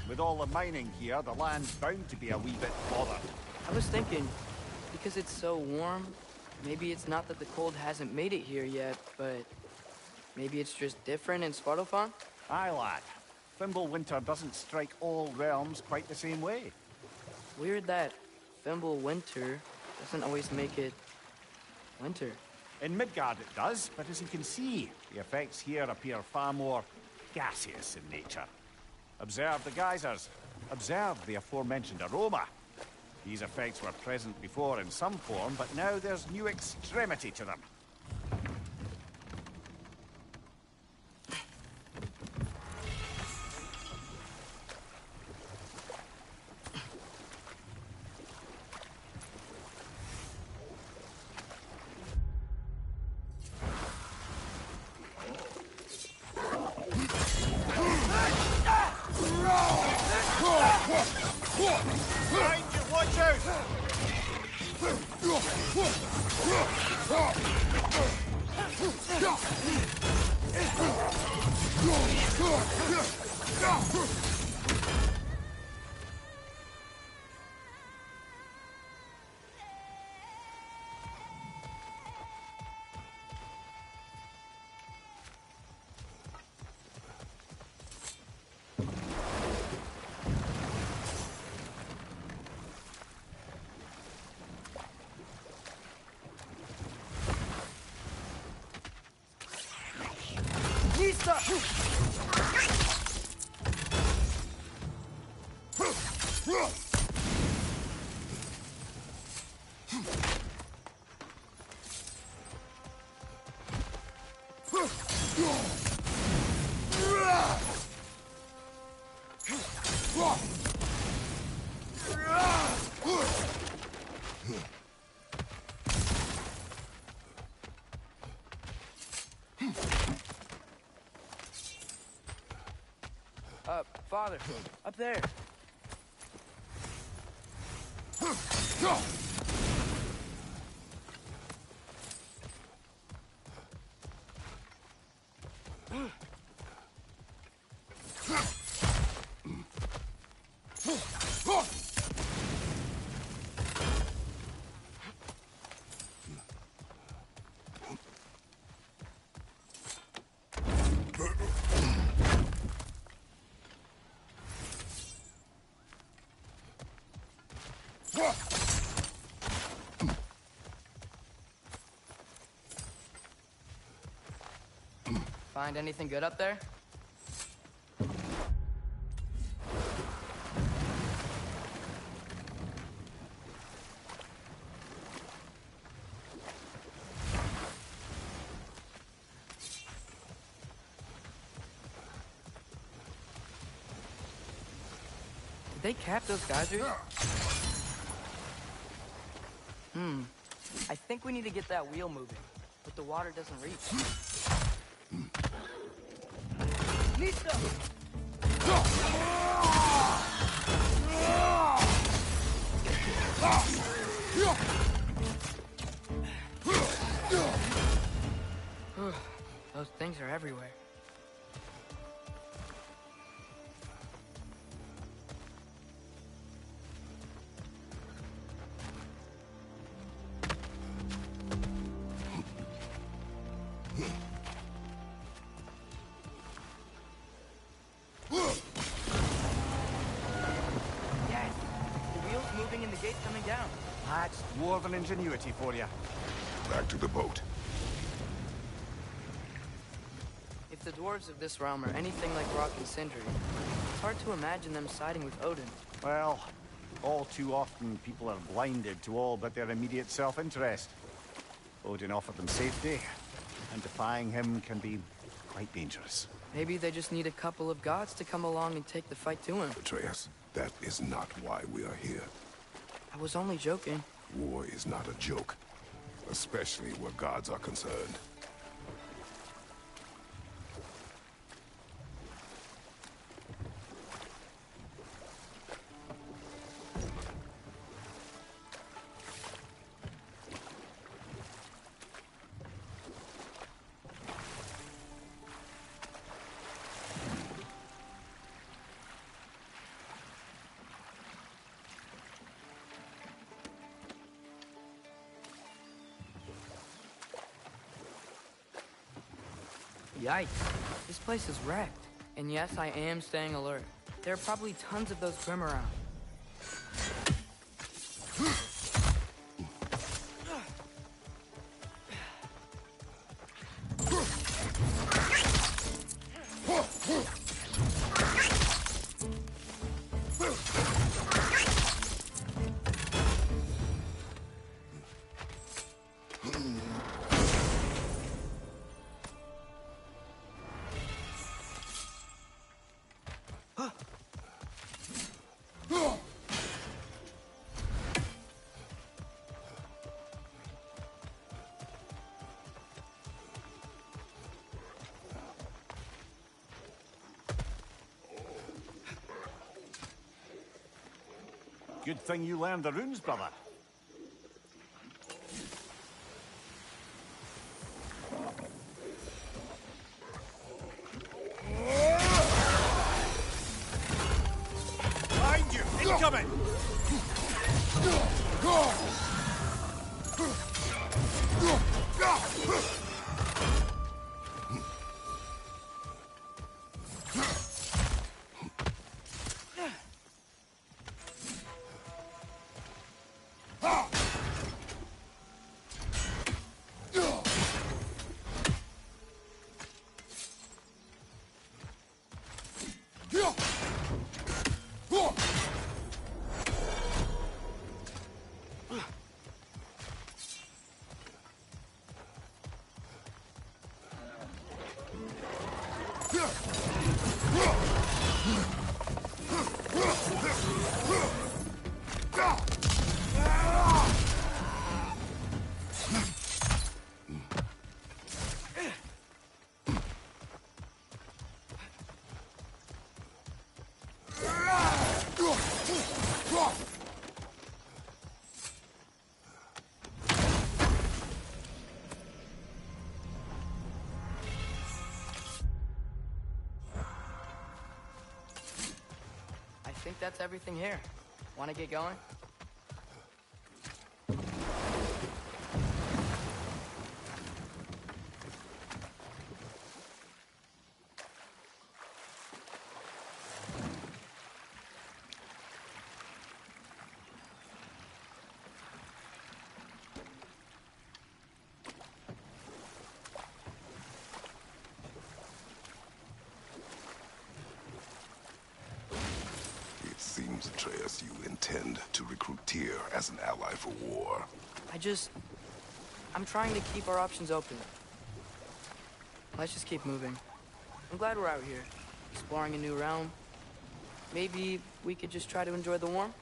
With all the mining here, the land's bound to be a wee bit bothered. I was thinking, because it's so warm, maybe it's not that the cold hasn't made it here yet, but maybe it's just different in Svartalfheim? Aye, lad. Fimbulwinter doesn't strike all realms quite the same way. Weird that Fimbulwinter doesn't always make it winter. In Midgard it does, but as you can see, the effects here appear far more gaseous in nature. Observe the geysers. Observe the aforementioned aroma. These effects were present before in some form, but now there's new extremity to them. Behind you, watch out! Father, up there. Find anything good up there? Did they cap those geysers? I think we need to get that wheel moving, but the water doesn't reach. Listo! Those things are everywhere. That's dwarven ingenuity for you. Back to the boat. If the dwarves of this realm are anything like Rock and Sindri, it's hard to imagine them siding with Odin. Well, all too often people are blinded to all but their immediate self-interest. Odin offered them safety, and defying him can be quite dangerous. Maybe they just need a couple of gods to come along and take the fight to him. Atreus, that is not why we are here. I was only joking. War is not a joke, especially where gods are concerned. Yikes. This place is wrecked. And yes, I am staying alert. There are probably tons of those Grim around. Good thing you learned the runes, brother. Behind you! Incoming! that's everything here. Want to get going? It seems, Atreus, you intend to recruit Tyr as an ally for war. I'm trying to keep our options open. Let's just keep moving. I'm glad we're out here, exploring a new realm. Maybe we could just try to enjoy the warmth?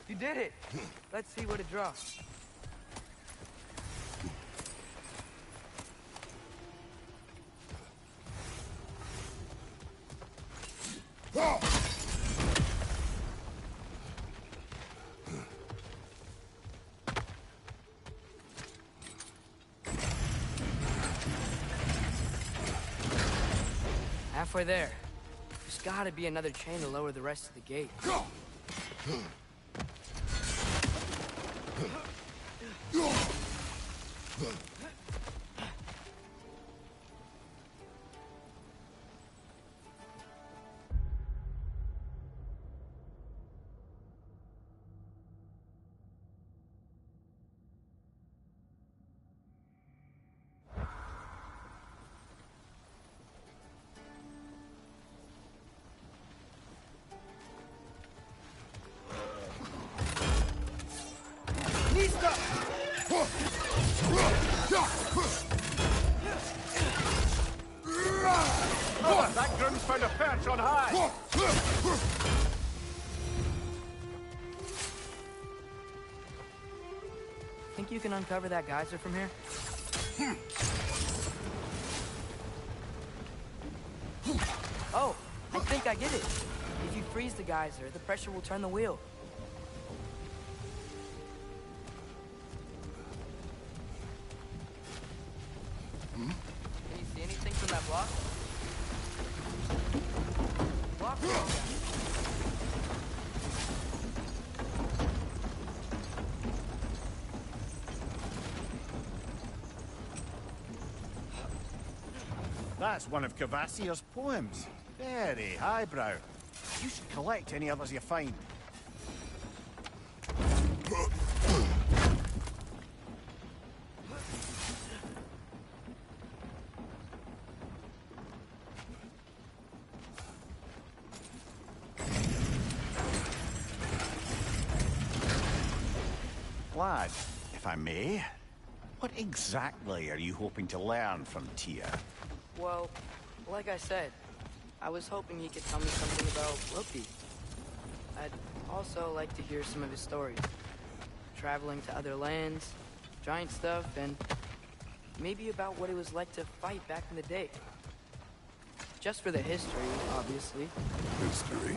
You did it! Let's see what it draws. Halfway there. There's gotta be another chain to lower the rest of the gate. Oh, that groom's found a perch on high! Think you can uncover that geyser from here? Oh, I think I get it. If you freeze the geyser, the pressure will turn the wheel. Can you see anything from that block? Block? That's one of Cavassier's poems. Very highbrow. You should collect any others you find. Lad, if I may, what exactly are you hoping to learn from Tyr? Well, like I said, I was hoping he could tell me something about Loki. I'd also like to hear some of his stories. Traveling to other lands, giant stuff, and maybe about what it was like to fight back in the day. Just for the history, obviously. History?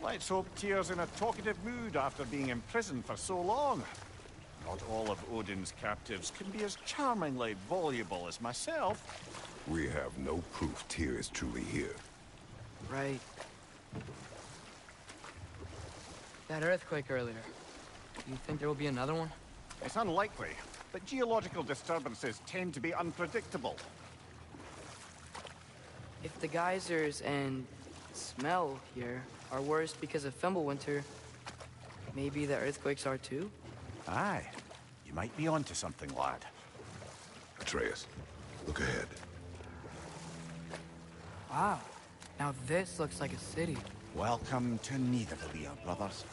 Let's hope Tyr's in a talkative mood after being imprisoned for so long. Not all of Odin's captives can be as charmingly voluble as myself. We have no proof Tyr is truly here. Right. That earthquake earlier. You think there will be another one? It's unlikely, but geological disturbances tend to be unpredictable. If the geysers and smell here are worse because of Fimbulwinter, maybe the earthquakes are too? Aye. You might be onto something, lad. Atreus, look ahead. Wow. Now this looks like a city. Welcome to Nidavellir, brothers.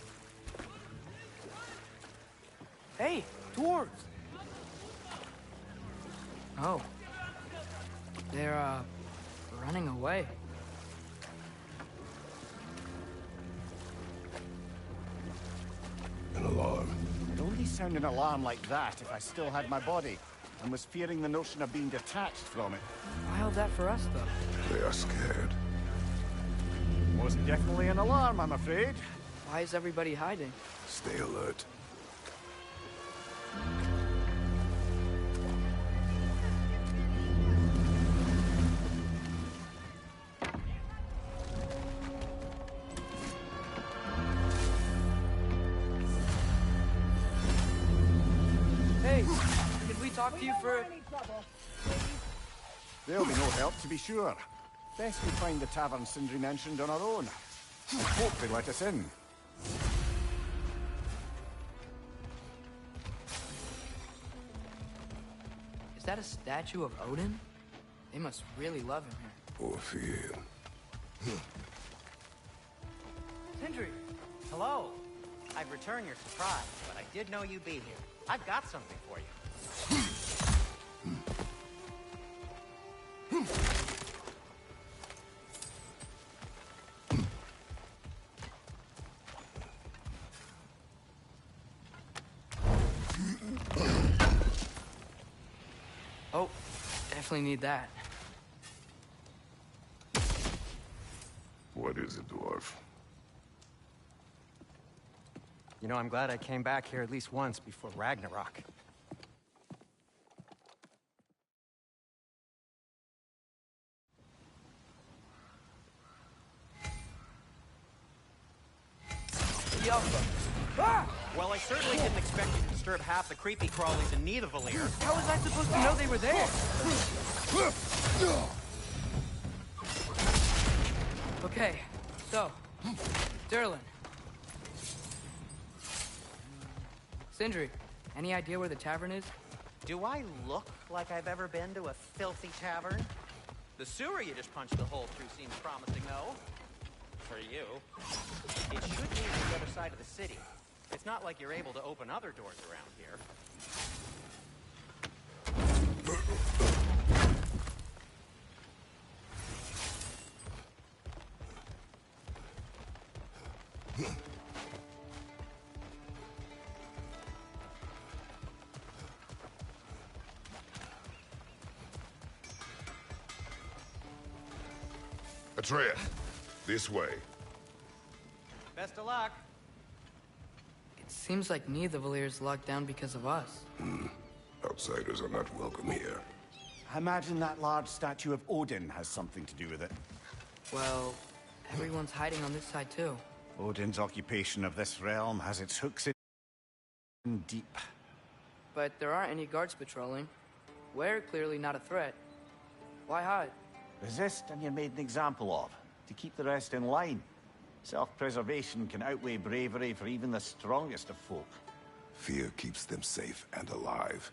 Hey, dwarves! Oh. They're, running away. An alarm. It'd only sound an alarm like that if I still had my body, and was fearing the notion of being detached from it. Wild that for us, though. They are scared. Most definitely an alarm, I'm afraid. Why is everybody hiding? Stay alert. Hey, could we talk to you for... There'll be no help, to be sure. Best we find the tavern Sindri mentioned on our own. And hope they let us in. Is that a statue of Odin? They must really love him here. Or fear. Sindri! Hello. I'd return your surprise, but I did know you'd be here. I've got something for you. Oh, definitely need that. What is it, dwarf? You know, I'm glad I came back here at least once before Ragnarok. Well, I certainly didn't expect you to disturb half the creepy crawlies in Nidavellir. How was I supposed to know they were there? Okay, so, Durlin. Sindri, any idea where the tavern is? Do I look like I've ever been to a filthy tavern? The sewer you just punched a hole through seems promising, though. For you. It should be on the other side of the city. It's not like you're able to open other doors around here. Atreus, this way. Best of luck. It seems like Nidavellir's locked down because of us. Outsiders are not welcome here. I imagine that large statue of Odin has something to do with it. Well, everyone's hiding on this side too. Odin's occupation of this realm has its hooks in deep. But there aren't any guards patrolling. We're clearly not a threat. Why hide? Resist and you're made an example of, to keep the rest in line. Self-preservation can outweigh bravery for even the strongest of folk. Fear keeps them safe and alive.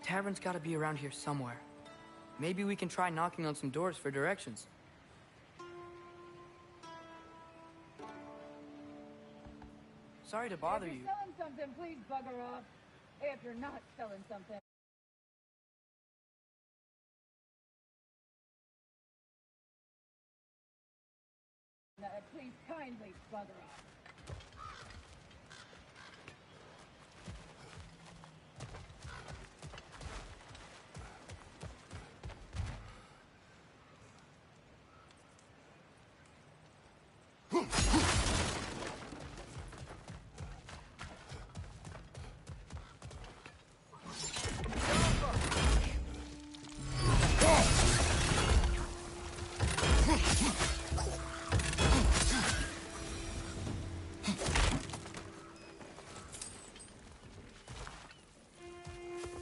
Tavern's gotta be around here somewhere. Maybe we can try knocking on some doors for directions. Sorry to bother you. If you're selling something, please bugger off. If you're not selling something... please kindly bugger off.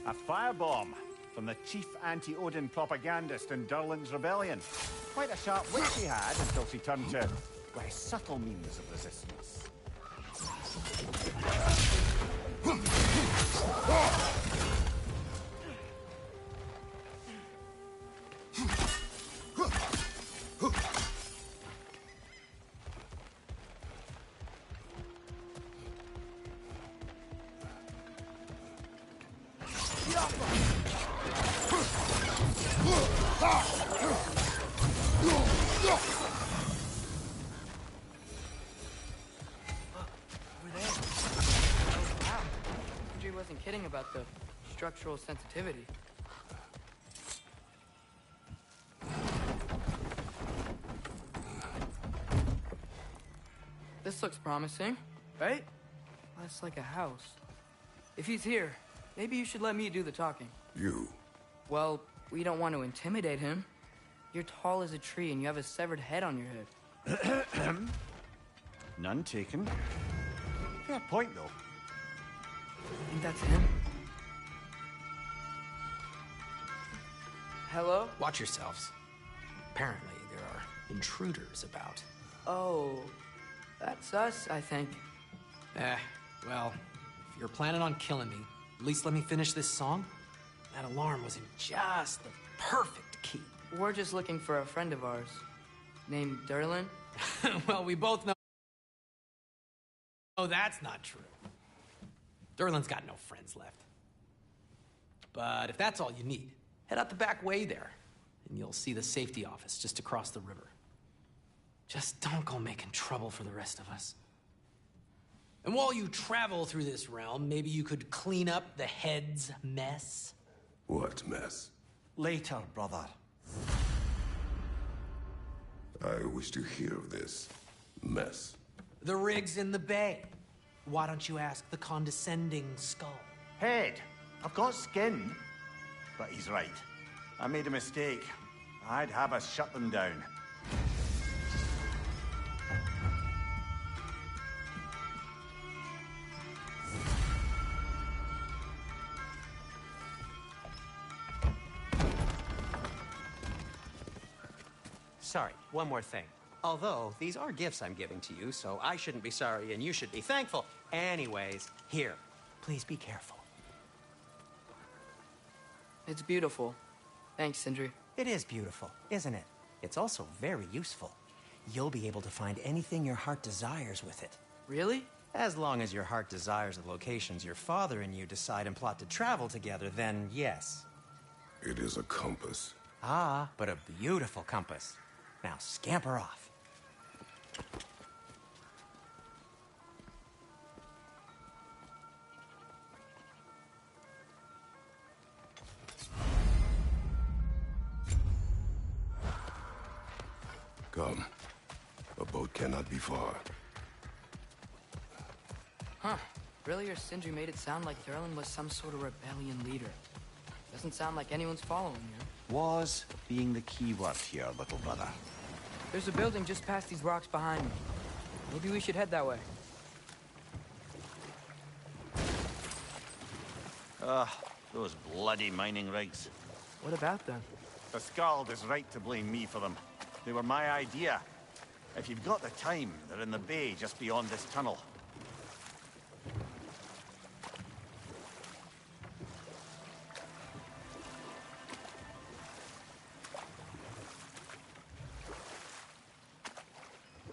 A firebomb from the chief anti-Odin propagandist in Durlin's rebellion. Quite a sharp wit she had until she turned to less subtle means of resistance. Wasn't kidding about the structural sensitivity. This looks promising, right? Less like a house. If he's here, maybe you should let me do the talking. You? Well, we don't want to intimidate him. You're tall as a tree and you have a severed head on your head. None taken. Fair point, though. Think that's him? Hello? Watch yourselves. Apparently, there are intruders about. Oh, that's us, I think. Well, if you're planning on killing me, at least let me finish this song. That alarm was in just the perfect key. We're just looking for a friend of ours, named Durlin. Well, we both know. Oh, that's not true. Durlin's got no friends left. But if that's all you need, head out the back way there, and you'll see the safety office just across the river. Just don't go making trouble for the rest of us. And while you travel through this realm, maybe you could clean up the head's mess. What mess? Later, brother. I wish to hear of this mess. The rig's in the bay. Why don't you ask the condescending skull? Head, I've got skin. But he's right. I made a mistake. I'd have us shut them down. Sorry, one more thing. Although, these are gifts I'm giving to you, so I shouldn't be sorry and you should be thankful. Anyways, here, please be careful. It's beautiful. Thanks, Sindri. It is beautiful, isn't it? It's also very useful. You'll be able to find anything your heart desires with it. Really? As long as your heart desires the locations your father and you decide and plot to travel together, then yes. It is a compass. Ah, but a beautiful compass. Now scamper off. Come. A boat cannot be far. Huh. Earlier, Sindri made it sound like Durlin was some sort of rebellion leader. Doesn't sound like anyone's following you. Was being the key word here, little brother. There's a building just past these rocks behind me. Maybe we should head that way. Those bloody mining rigs. What about them? The Skald is right to blame me for them. They were my idea. If you've got the time, they're in the bay just beyond this tunnel.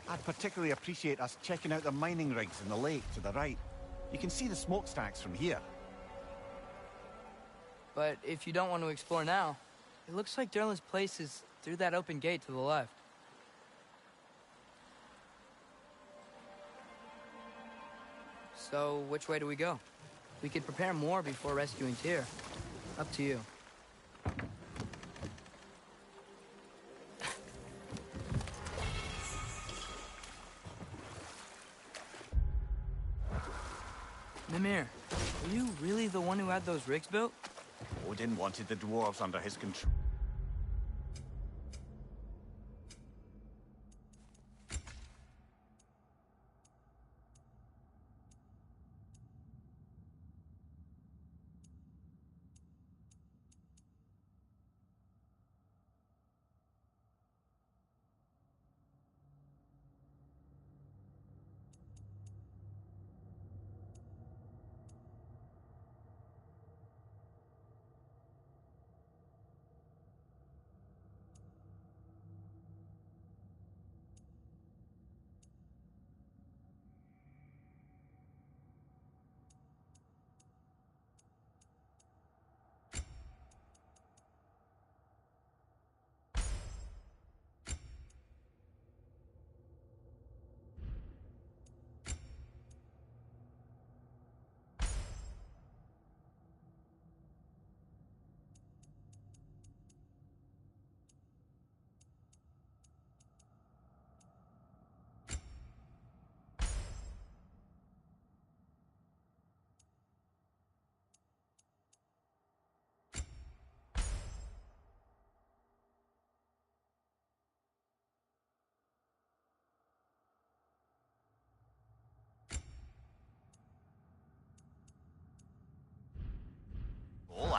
I'd particularly appreciate us checking out the mining rigs in the lake to the right. You can see the smokestacks from here. But if you don't want to explore now, it looks like Durlin's place is through that open gate to the left. So, which way do we go? We could prepare more before rescuing Tyr. Up to you. Mimir, are you really the one who had those rigs built? Odin wanted the dwarves under his control.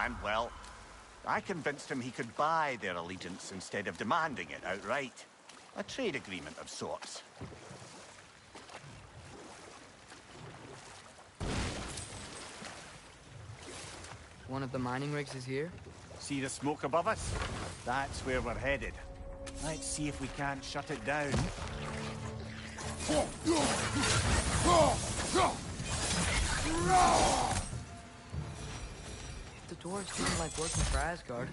and, well, I convinced him he could buy their allegiance instead of demanding it outright. A trade agreement of sorts. One of the mining rigs is here? See the smoke above us? That's where we're headed. Let's see if we can't shut it down. If the dwarves didn't like working for Asgard,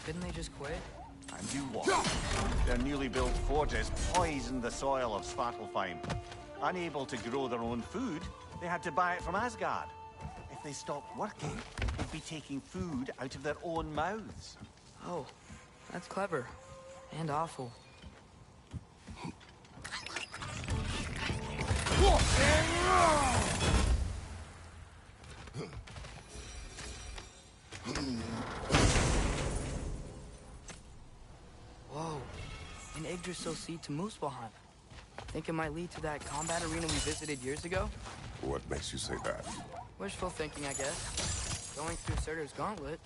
couldn't they just quit? And do what? Their newly built forges poisoned the soil of Svartalfheim. Unable to grow their own food, they had to buy it from Asgard. If they stopped working, they'd be taking food out of their own mouths. Oh, that's clever. And awful. Whoa. An Yggdrasil seed to Muspelheim. Think it might lead to that combat arena we visited years ago? What makes you say that? Wishful thinking, I guess. Going through Surtur's gauntlet.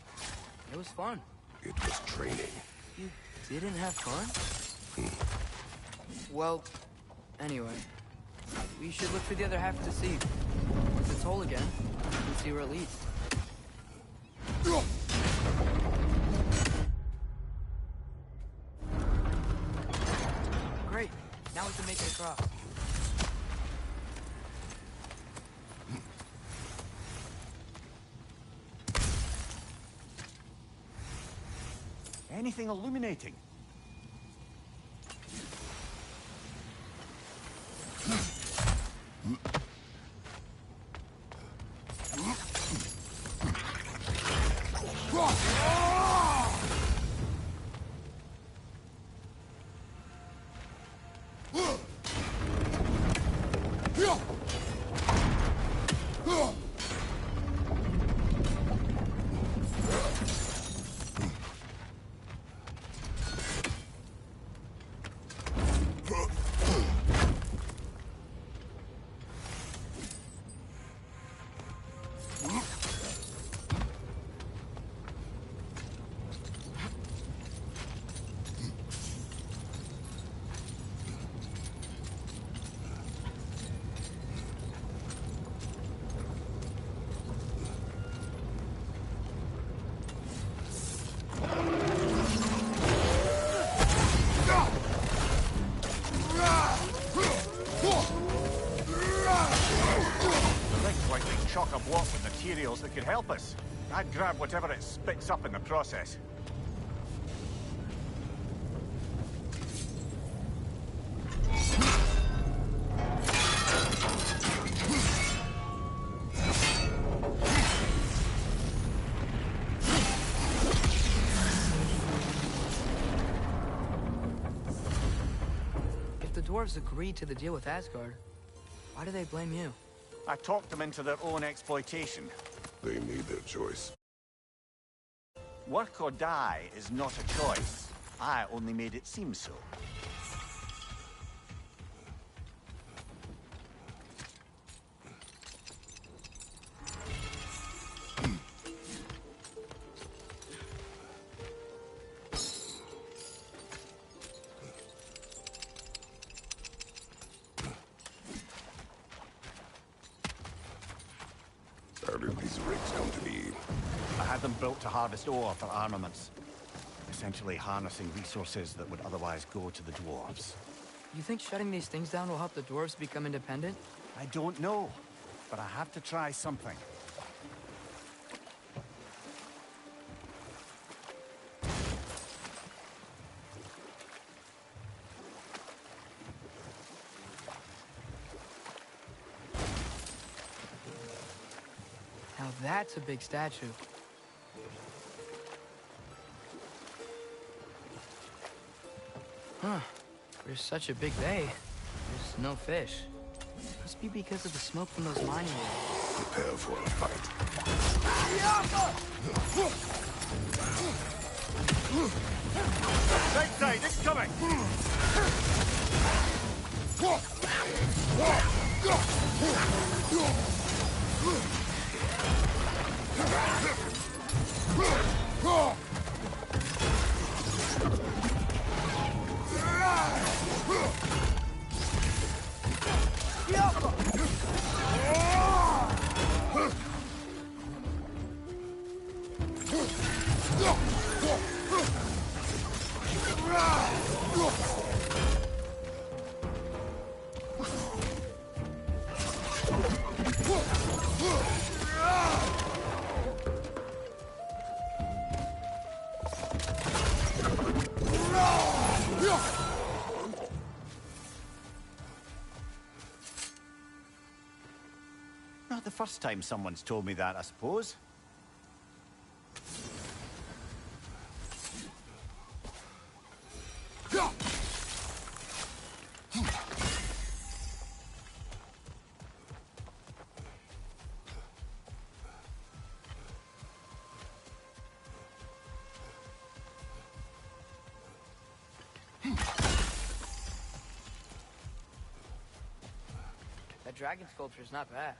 It was fun. It was training. You didn't have fun? Well, anyway. We should look for the other half of the seed. Once it's whole again, we can see where it leads. Great. Now we can make it across. Anything illuminating? Materials that could help us. I'd grab whatever it spits up in the process. If the dwarves agreed to the deal with Asgard, why do they blame you? I talked them into their own exploitation. They made their choice. Work or die is not a choice. I only made it seem so. How did these rigs come to be? I had them built to harvest ore for armaments. Essentially harnessing resources that would otherwise go to the dwarves. You think shutting these things down will help the dwarves become independent? I don't know, but I have to try something. Now that's a big statue. Huh. There's such a big bay. There's no fish. Must be because of the smoke from those mining rigs. Prepare for a fight. Right side, it's coming! Not the first time someone's told me that, I suppose. That dragon sculpture's not bad.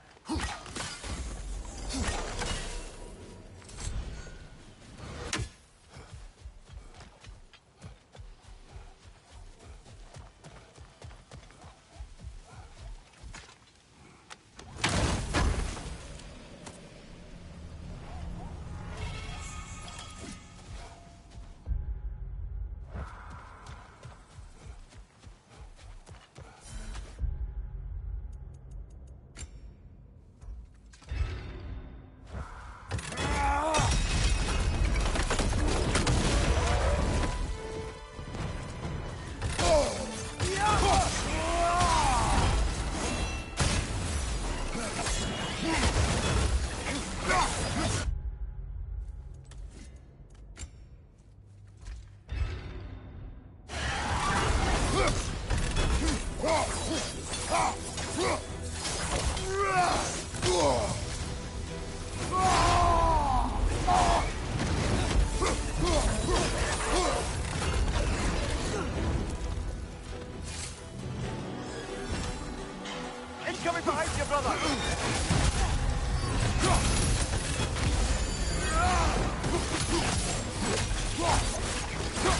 Incoming behind you, brother!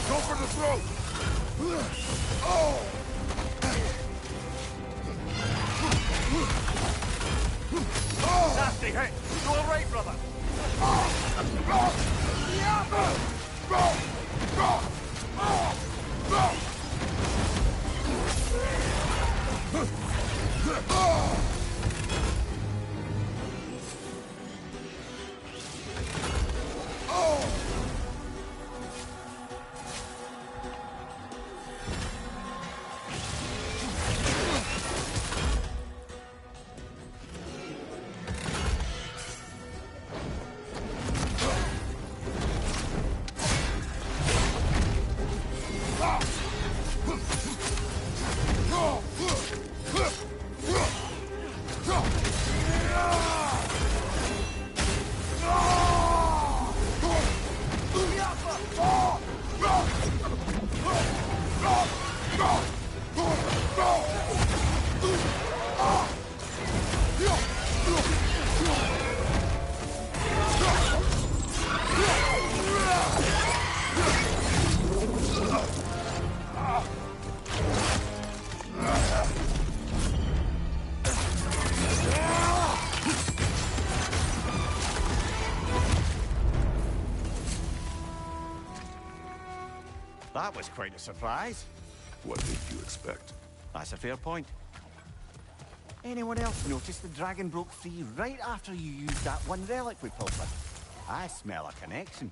Go for the throat! Nasty hit! You all right, brother? That was quite a surprise. What did you expect? That's a fair point. Anyone else notice the dragon broke free right after you used that one relic we pilfered? I smell a connection.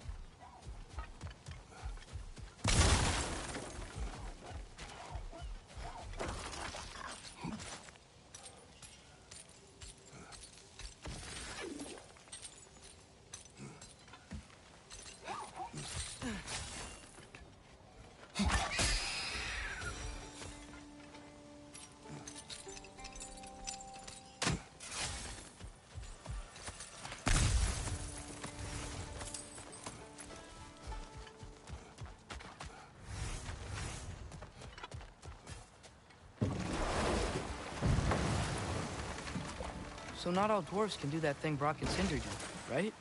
So not all dwarves can do that thing Brock and Cinder do, right?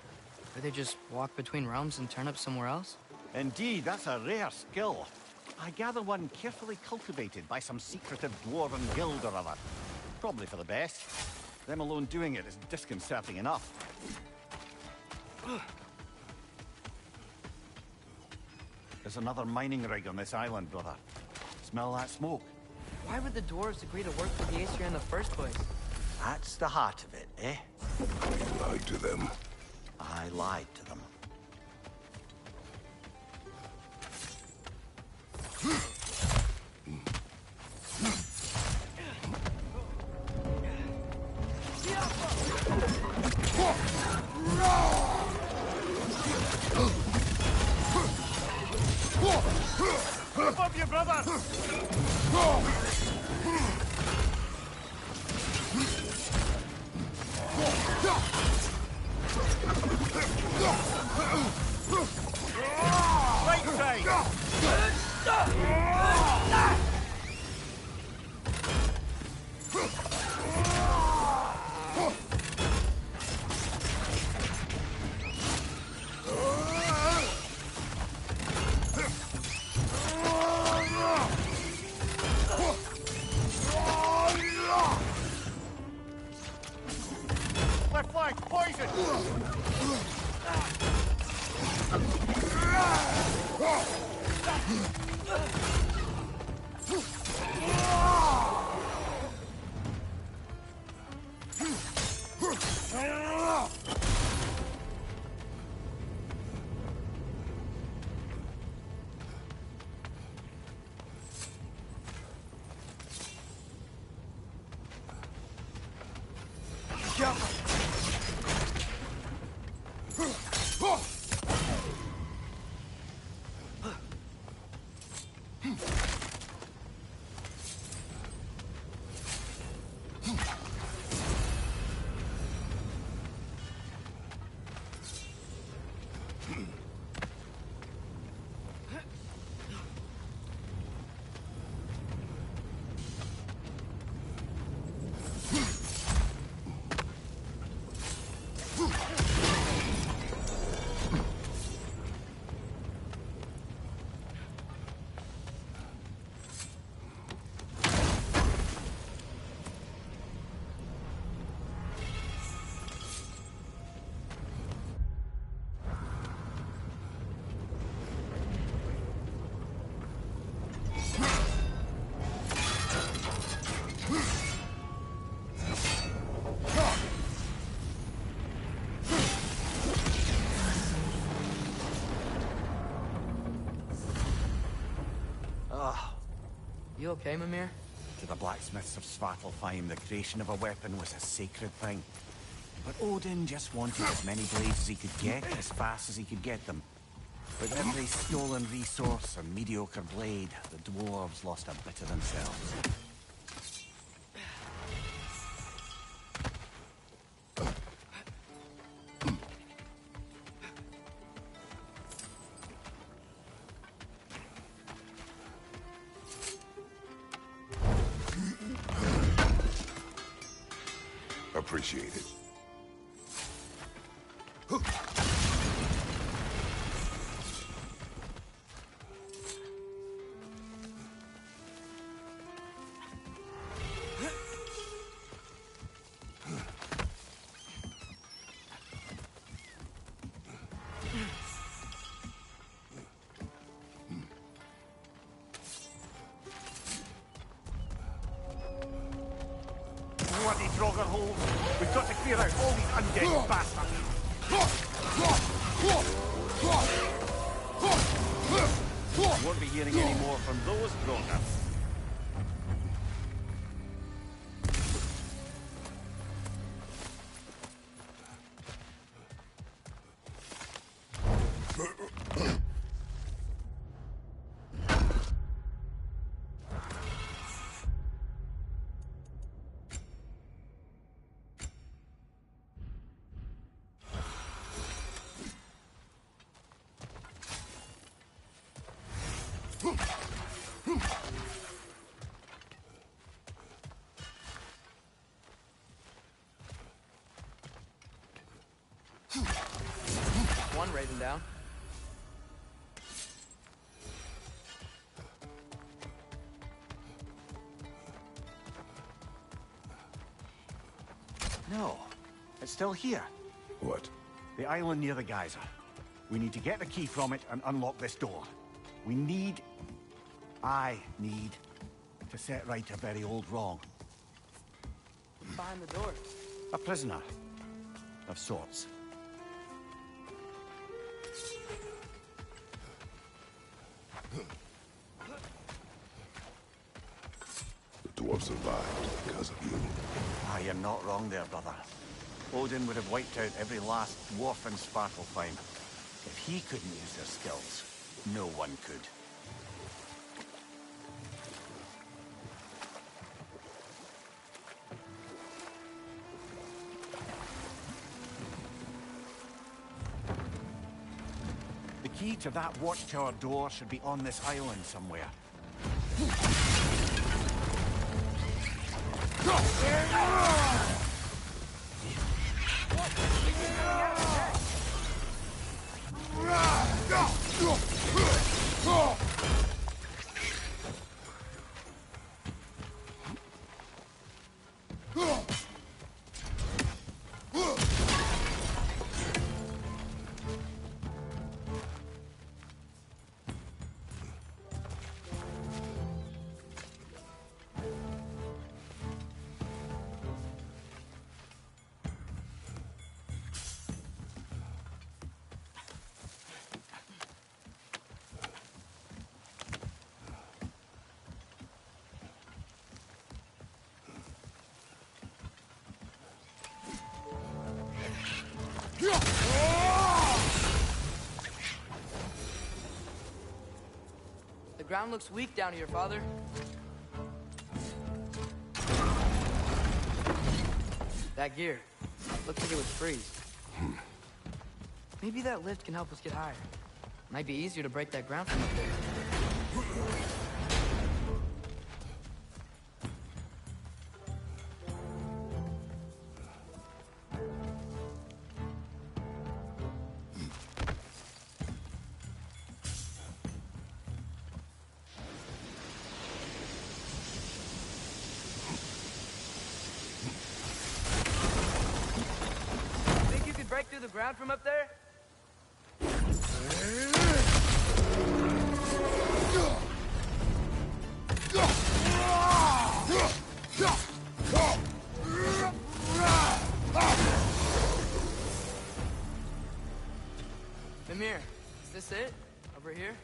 Where they just walk between realms and turn up somewhere else? Indeed, that's a rare skill. I gather one carefully cultivated by some secretive dwarven guild or other. Probably for the best. Them alone doing it is disconcerting enough. There's another mining rig on this island, brother. Smell that smoke? Why would the dwarves agree to work for the Aesir in the first place? That's the heart of it, eh? You lied to them. I lied to them. Above you, brother! Right side! Left flank, poison! You okay, Mimir? To the blacksmiths of Svartalfheim, the creation of a weapon was a sacred thing. But Odin just wanted as many blades as he could get, as fast as he could get them. With every stolen resource and mediocre blade, the dwarves lost a bit of themselves. Appreciate it. Bloody Draugr holes! We've got to clear out all these undead bastards! Won't be hearing any more from those Draugr. One raven down. No, it's still here. What? The island near the geyser. We need to get the key from it and unlock this door. I need to set right a very old wrong. What's behind the door? A prisoner. Of sorts. The dwarf survived because of you. Ah, you're not wrong there, brother. Odin would have wiped out every last dwarf in Svartalfheim. If he couldn't use their skills, no one could. The key to that watchtower door should be on this island somewhere. The ground looks weak down here, Father. That gear. Looks like it would freeze. Maybe that lift can help us get higher. Might be easier to break that ground from up there. Think you could break through the ground from up there? Mimir, is this it? Over here?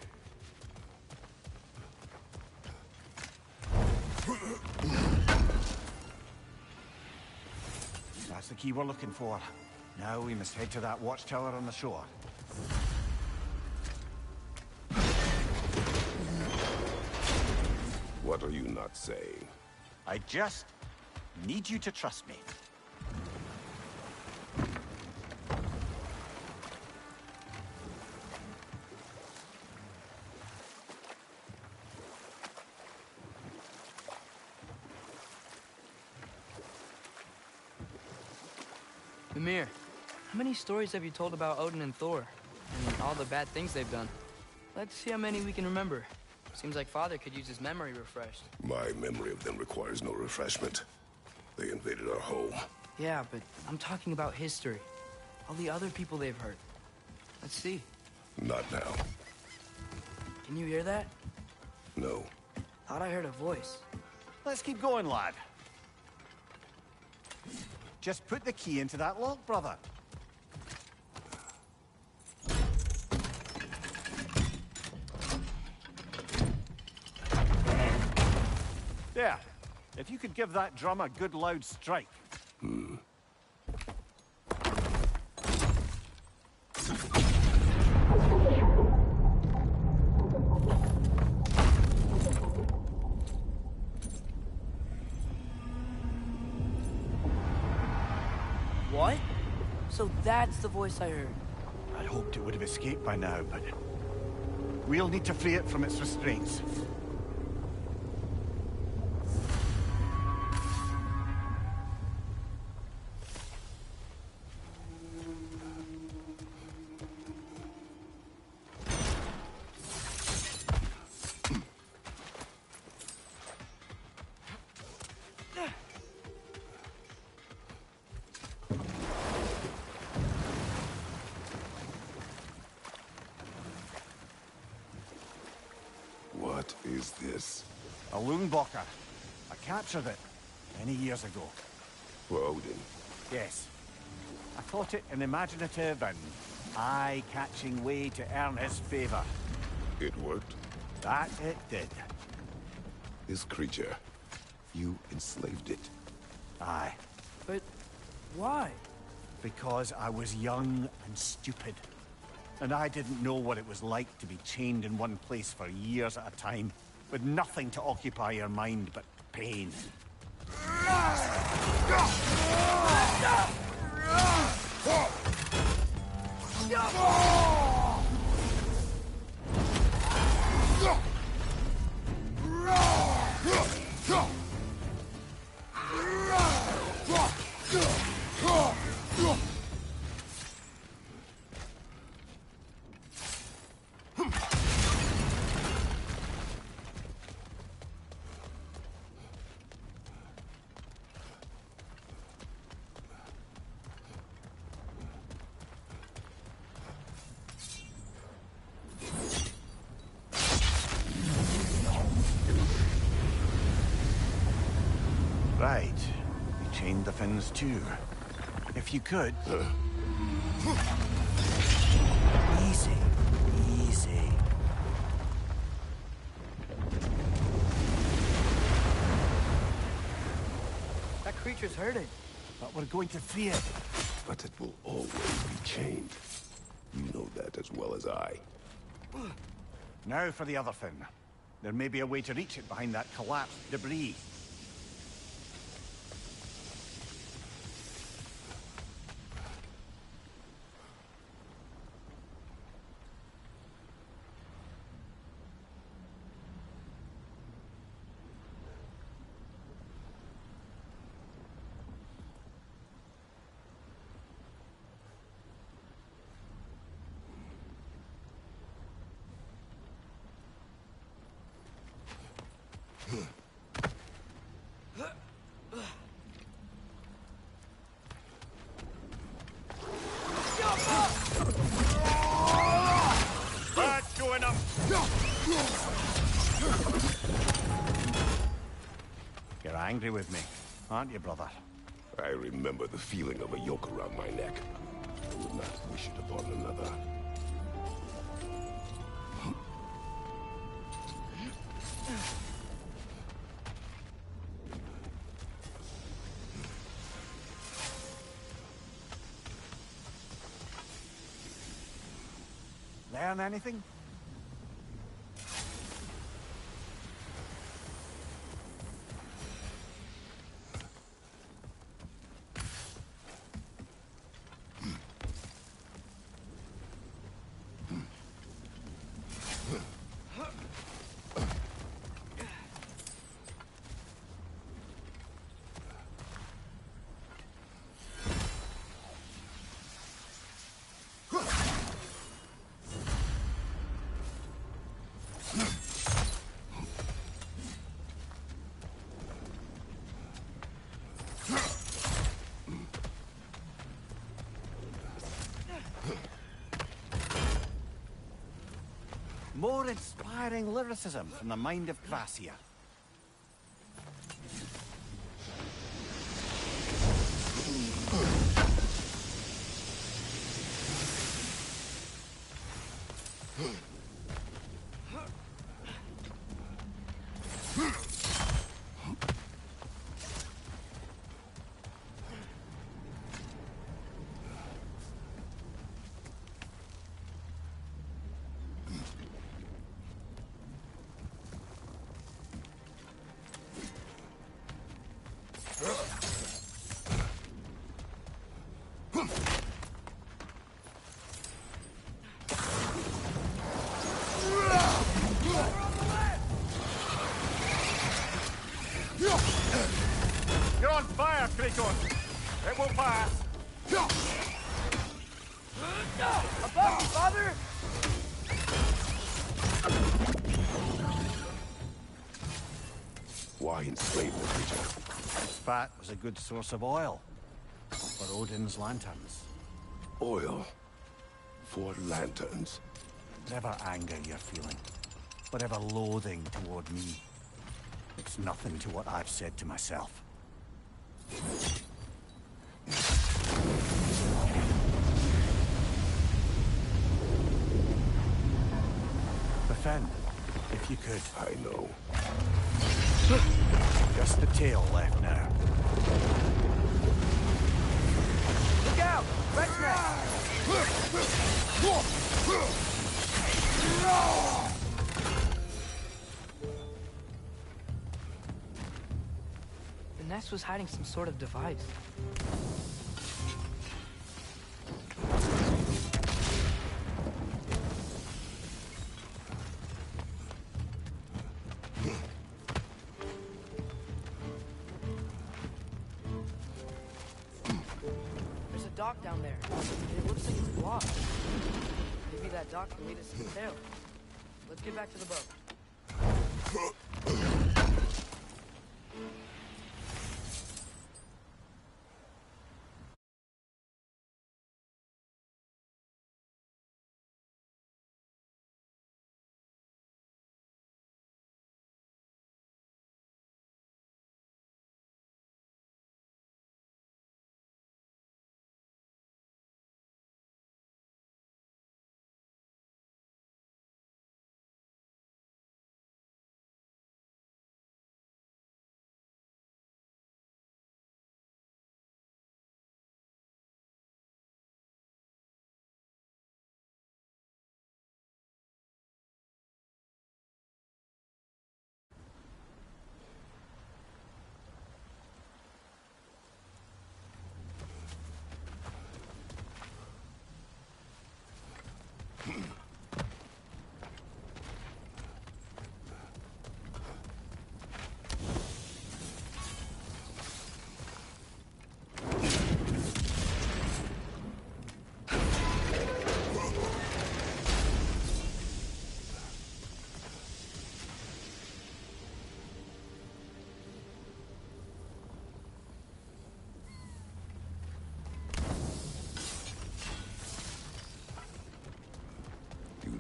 That's the key we're looking for. Now we must head to that watchtower on the shore. What are you not saying? I just need you to trust me. Mimir, how many stories have you told about Odin and Thor? And all the bad things they've done? Let's see how many we can remember. Seems like Father could use his memory refreshed. My memory of them requires no refreshment. They invaded our home. Yeah, but I'm talking about history. All the other people they've hurt. Let's see. Not now. Can you hear that? No. Thought I heard a voice. Let's keep going, lad. Just put the key into that lock, brother. There. If you could give that drum a good loud strike. What? So that's the voice I heard. I hoped it would have escaped by now, but we'll need to free it from its restraints. is this? A Loonbocker. I captured it many years ago. For Odin? Yes. I thought it an imaginative and eye-catching way to earn his favor. It worked? That it did. This creature, you enslaved it. Aye. But why? Because I was young and stupid. And I didn't know what it was like to be chained in one place for years at a time, with nothing to occupy your mind but pain. Right. You chained the fins too. If you could... Easy. Easy. That creature's hurting. But we're going to free it. But it will always be chained. You know that as well as I. Now for the other fin. There may be a way to reach it behind that collapsed debris. That's going up. You're angry with me, aren't you, brother? I remember the feeling of a yoke around my neck. I would not wish it upon another. Learn anything? More inspiring lyricism from the mind of Gracia. You're on fire, Kratos! It will pass! Above you, father! Why enslave the creature? Its fat was a good source of oil for Odin's lanterns. Oil for lanterns. Never anger you're feeling. whatever loathing toward me, it's nothing to what I've said to myself. Defend, if you could. I know. Just the tail left now. Look out! Rex nest! The nest was hiding some sort of device. There's a dock down there. It looks like it's blocked. Maybe that dock can lead us to the tail. Let's get back to the boat.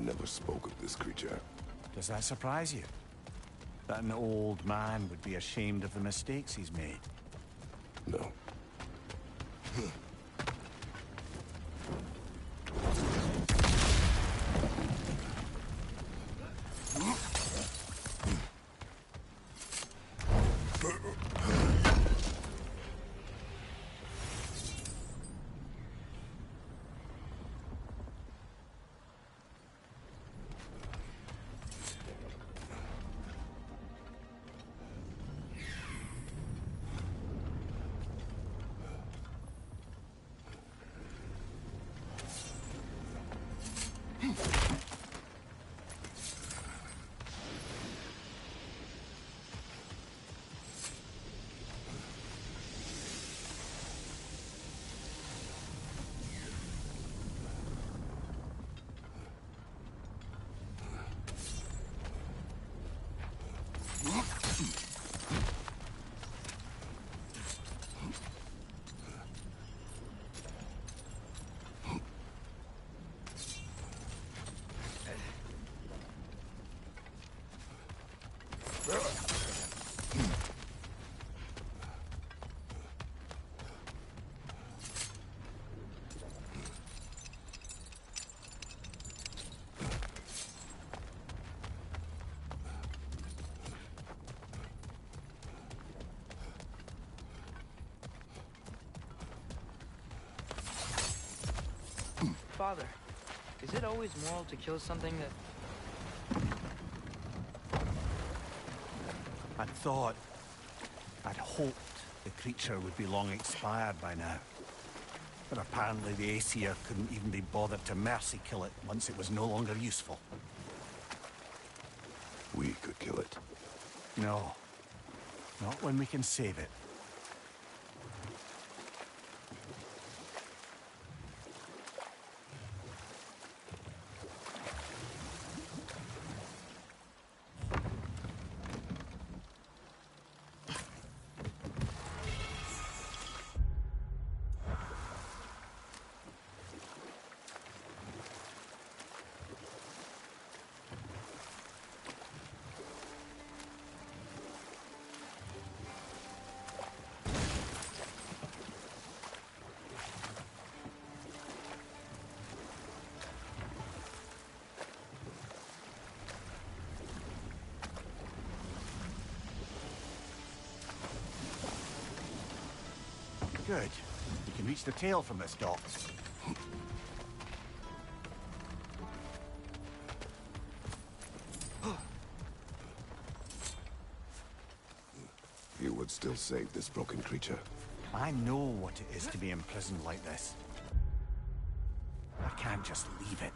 Never spoke of this creature. Does that surprise you? That an old man would be ashamed of the mistakes he's made? No. Father, is it always moral to kill something that... I'd thought, I'd hoped the creature would be long expired by now. But apparently the Aesir couldn't even be bothered to mercy kill it once it was no longer useful. We could kill it. No. Not when we can save it. Good. You can reach the tail from this dock. You would still save this broken creature. I know what it is to be imprisoned like this. I can't just leave it.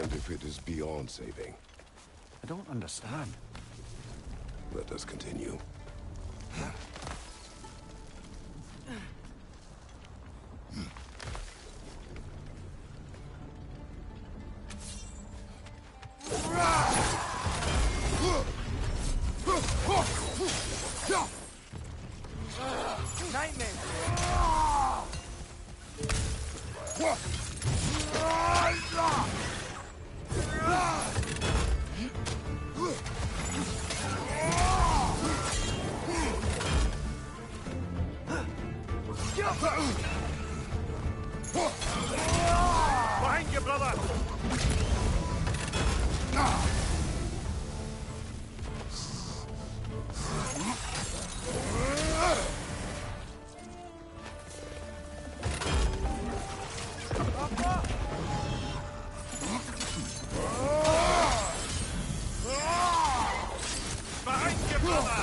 And if it is beyond saving, I don't understand. let us continue. Behind you, brother! Behind you, brother!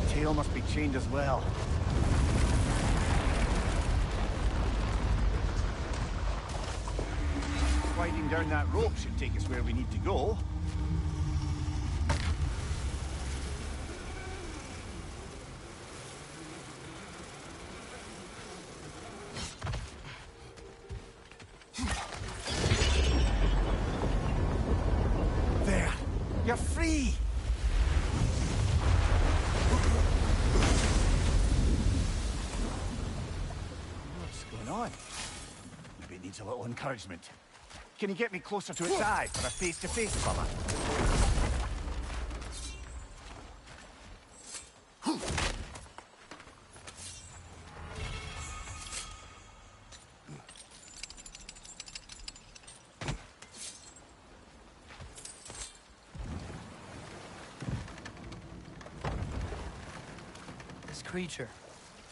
Tail must be chained as well. Sliding down that rope should take us where we need to go. There! You're free! What's going on? Maybe it needs a little encouragement. Can you get me closer to its eye for a face-to-face, fella? This creature,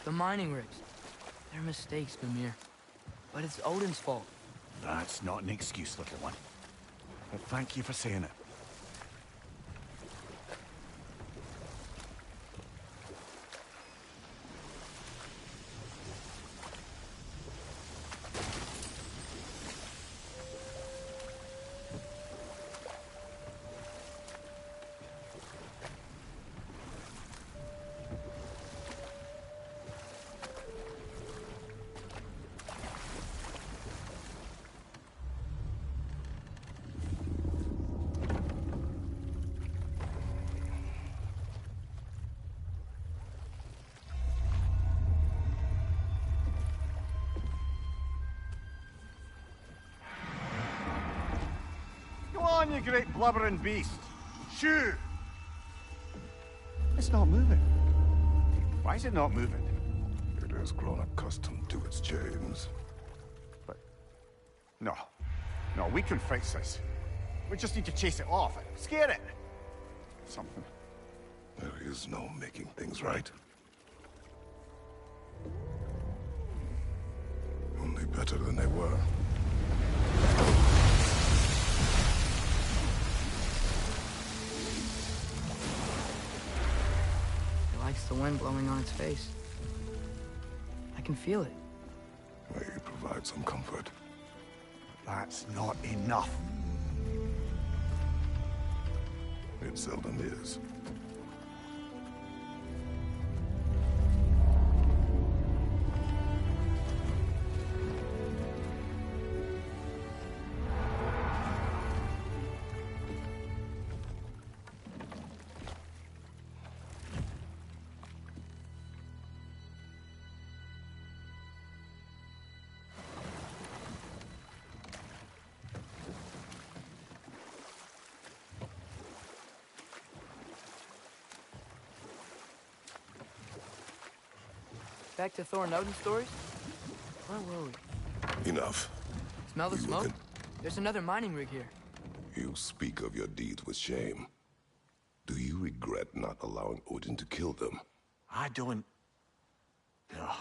the mining rigs, they're mistakes, Mimir. But it's Odin's fault. That's not an excuse, little one. But thank you for saying it. Go on, you great blubbering beast. Shoo! It's not moving. Why is it not moving? It has grown accustomed to its chains. But... No. No, we can fix this. We just need to chase it off. Scare it. Something. There is no making things right. Only better than they were. likes the wind blowing on its face. I can feel it. May provide some comfort. That's not enough. It seldom is. Back to Thor and Odin stories? Where were we? Enough. Smell the You smoke? can- There's another mining rig here. You speak of your deeds with shame. Do you regret not allowing Odin to kill them? I don't... Ugh.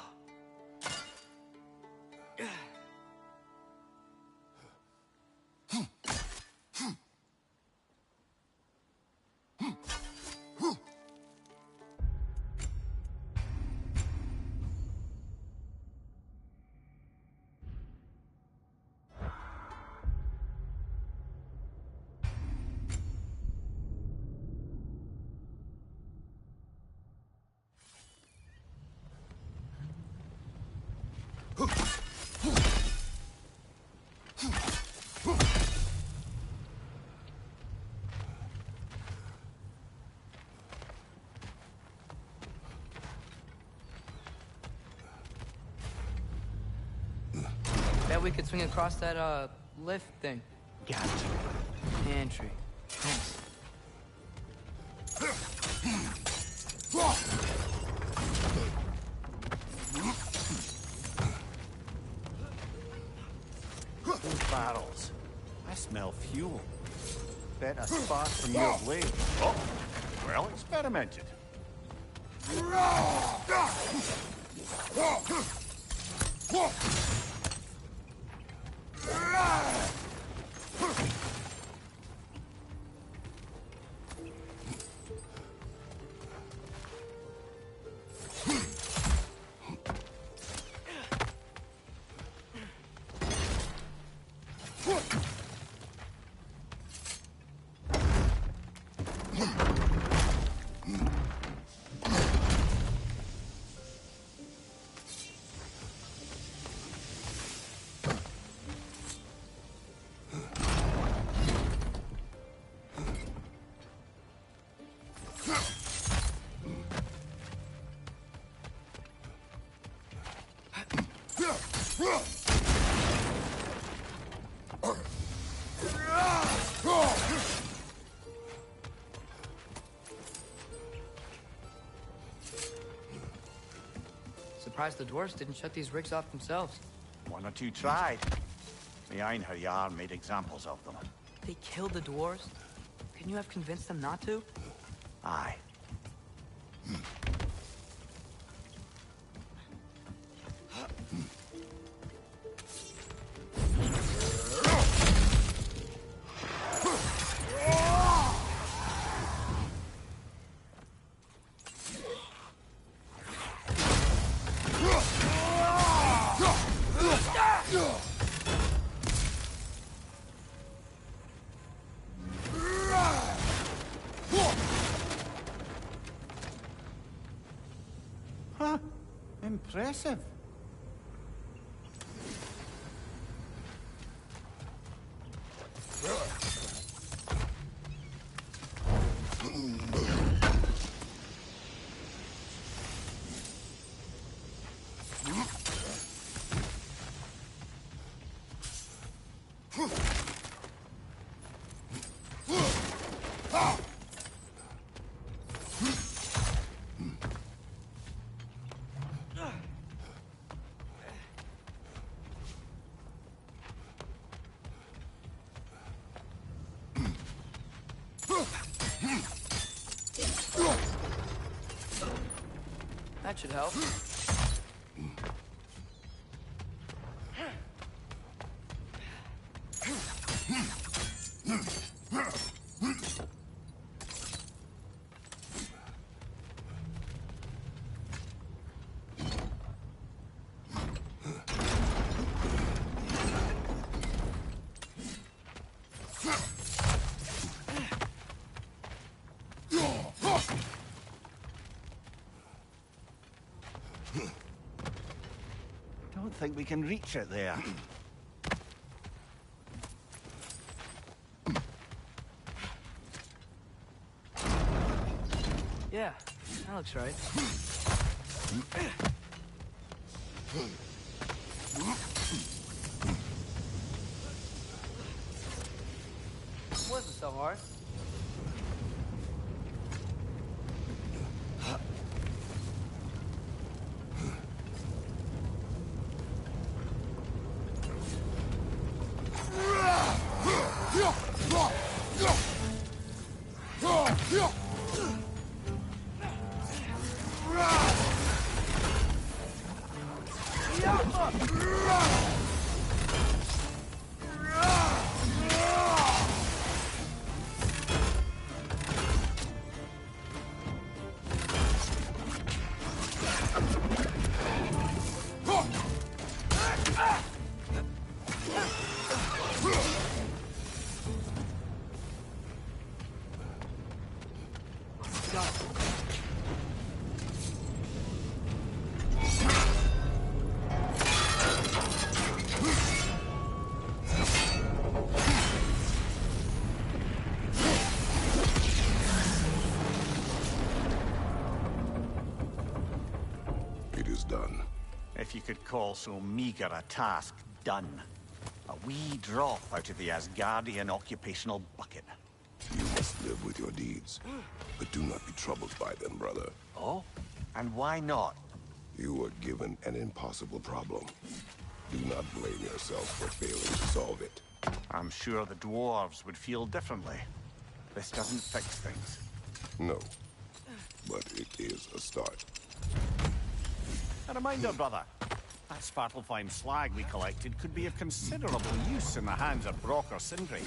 Bet we could swing across that, lift thing. Gotcha. Pantry. Thanks. Those barrels. I smell fuel. Bet a spark from your blade. Oh, well experimented. Surprised the dwarves didn't shut these rigs off themselves. One or two tried. The Einherjar made examples of them. They killed the dwarves? Couldn't you have convinced them not to? Aye. Huh. Impressive. That should help. Don't think we can reach it there. Yeah, that looks right. Wasn't so hard. It is done. If you could call so meager a task done. A wee drop out of the Asgardian occupational bucket. You must live with your deeds, but do not be troubled by them, brother. Oh? And why not? You were given an impossible problem. Do not blame yourself for failing to solve it. I'm sure the dwarves would feel differently. This doesn't fix things. No, but it is a start. A reminder, brother. That Svartalfheim slag we collected could be of considerable use in the hands of Brock or Sindri.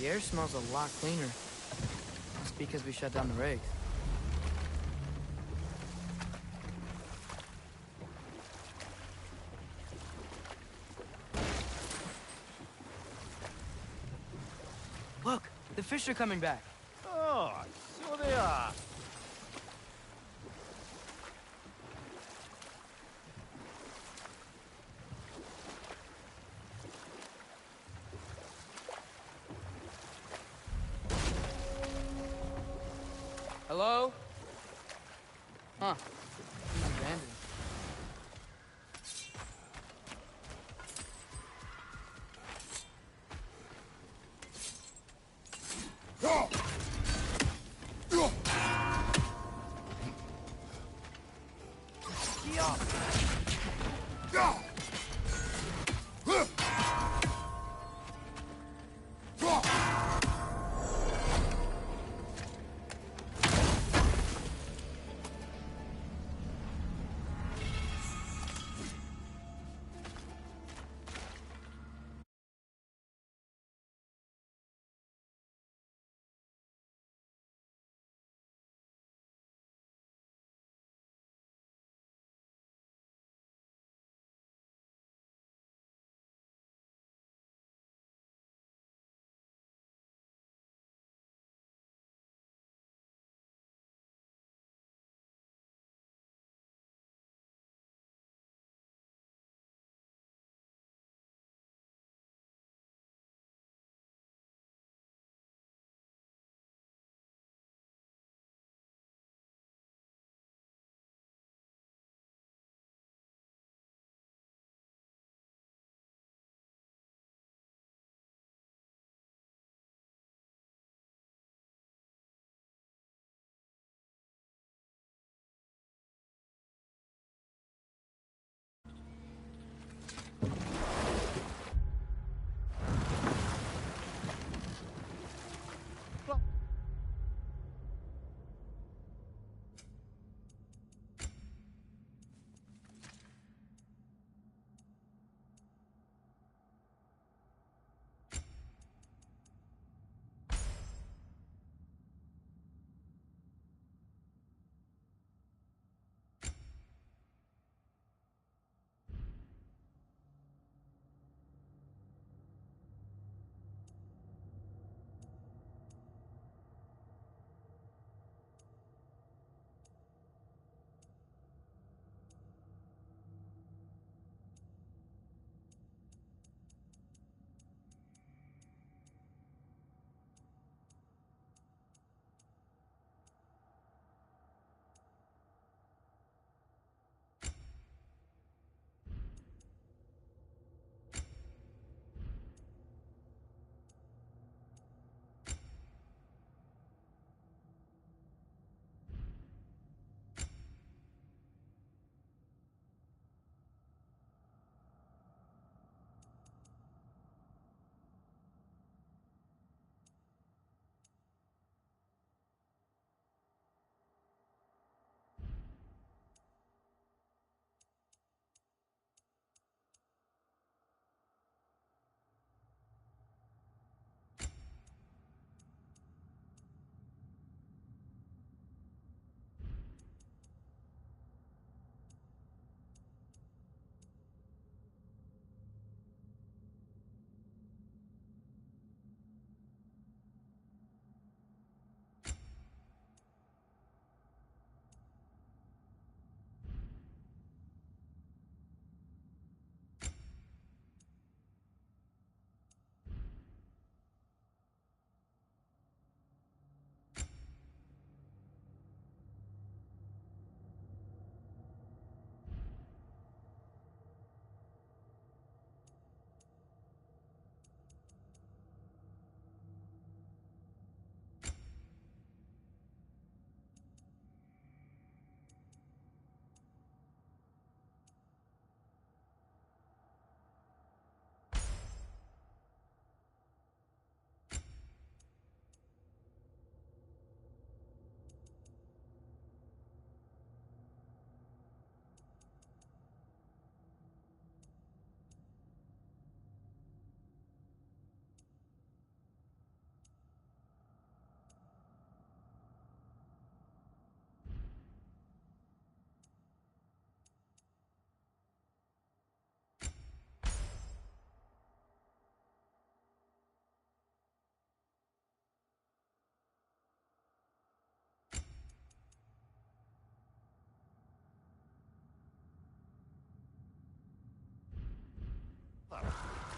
The air smells a lot cleaner. Must be because we shut down the rigs. Look, the fish are coming back. Oh, so they are. Hello? Huh. Abandoned.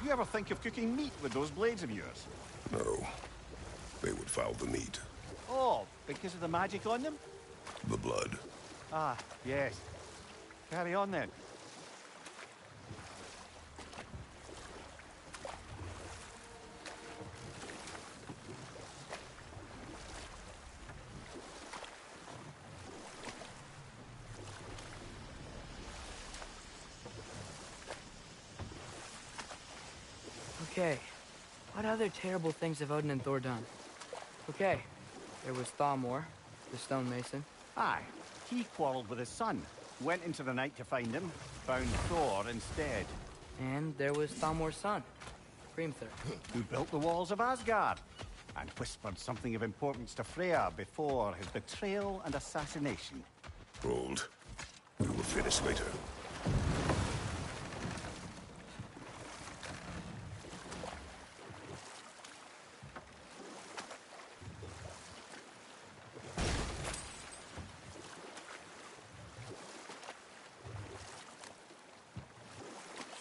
You ever think of cooking meat with those blades of yours? No. They would foul the meat. Oh, because of the magic on them? The blood. Ah, yes. Carry on then. Okay, what other terrible things have Odin and Thor done? Okay, there was Thalmor, the stonemason. Aye, he quarreled with his son, went into the night to find him, found Thor instead. And there was Thalmor's son, Hrimthur. Who built the walls of Asgard, and whispered something of importance to Freya before his betrayal and assassination. Hold. We will finish later.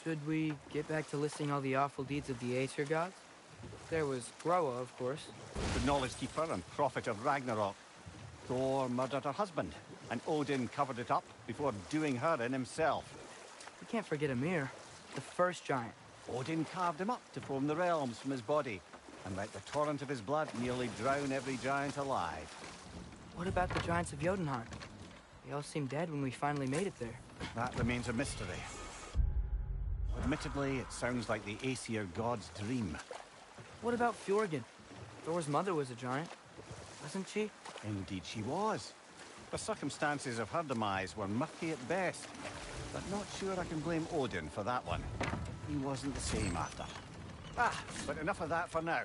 Should we get back to listing all the awful deeds of the Aesir gods? There was Groa, of course. The knowledge keeper and prophet of Ragnarok. Thor murdered her husband, and Odin covered it up before doing her in himself. We can't forget Ymir, the first giant. Odin carved him up to form the realms from his body, and let the torrent of his blood nearly drown every giant alive. What about the giants of Jotunheim? They all seemed dead when we finally made it there. That remains a mystery. Admittedly, it sounds like the Aesir god's dream. What about Fjorgyn? Thor's mother was a giant, wasn't she? Indeed she was. The circumstances of her demise were murky at best, but not sure I can blame Odin for that one. He wasn't the same after. Ah, but enough of that for now.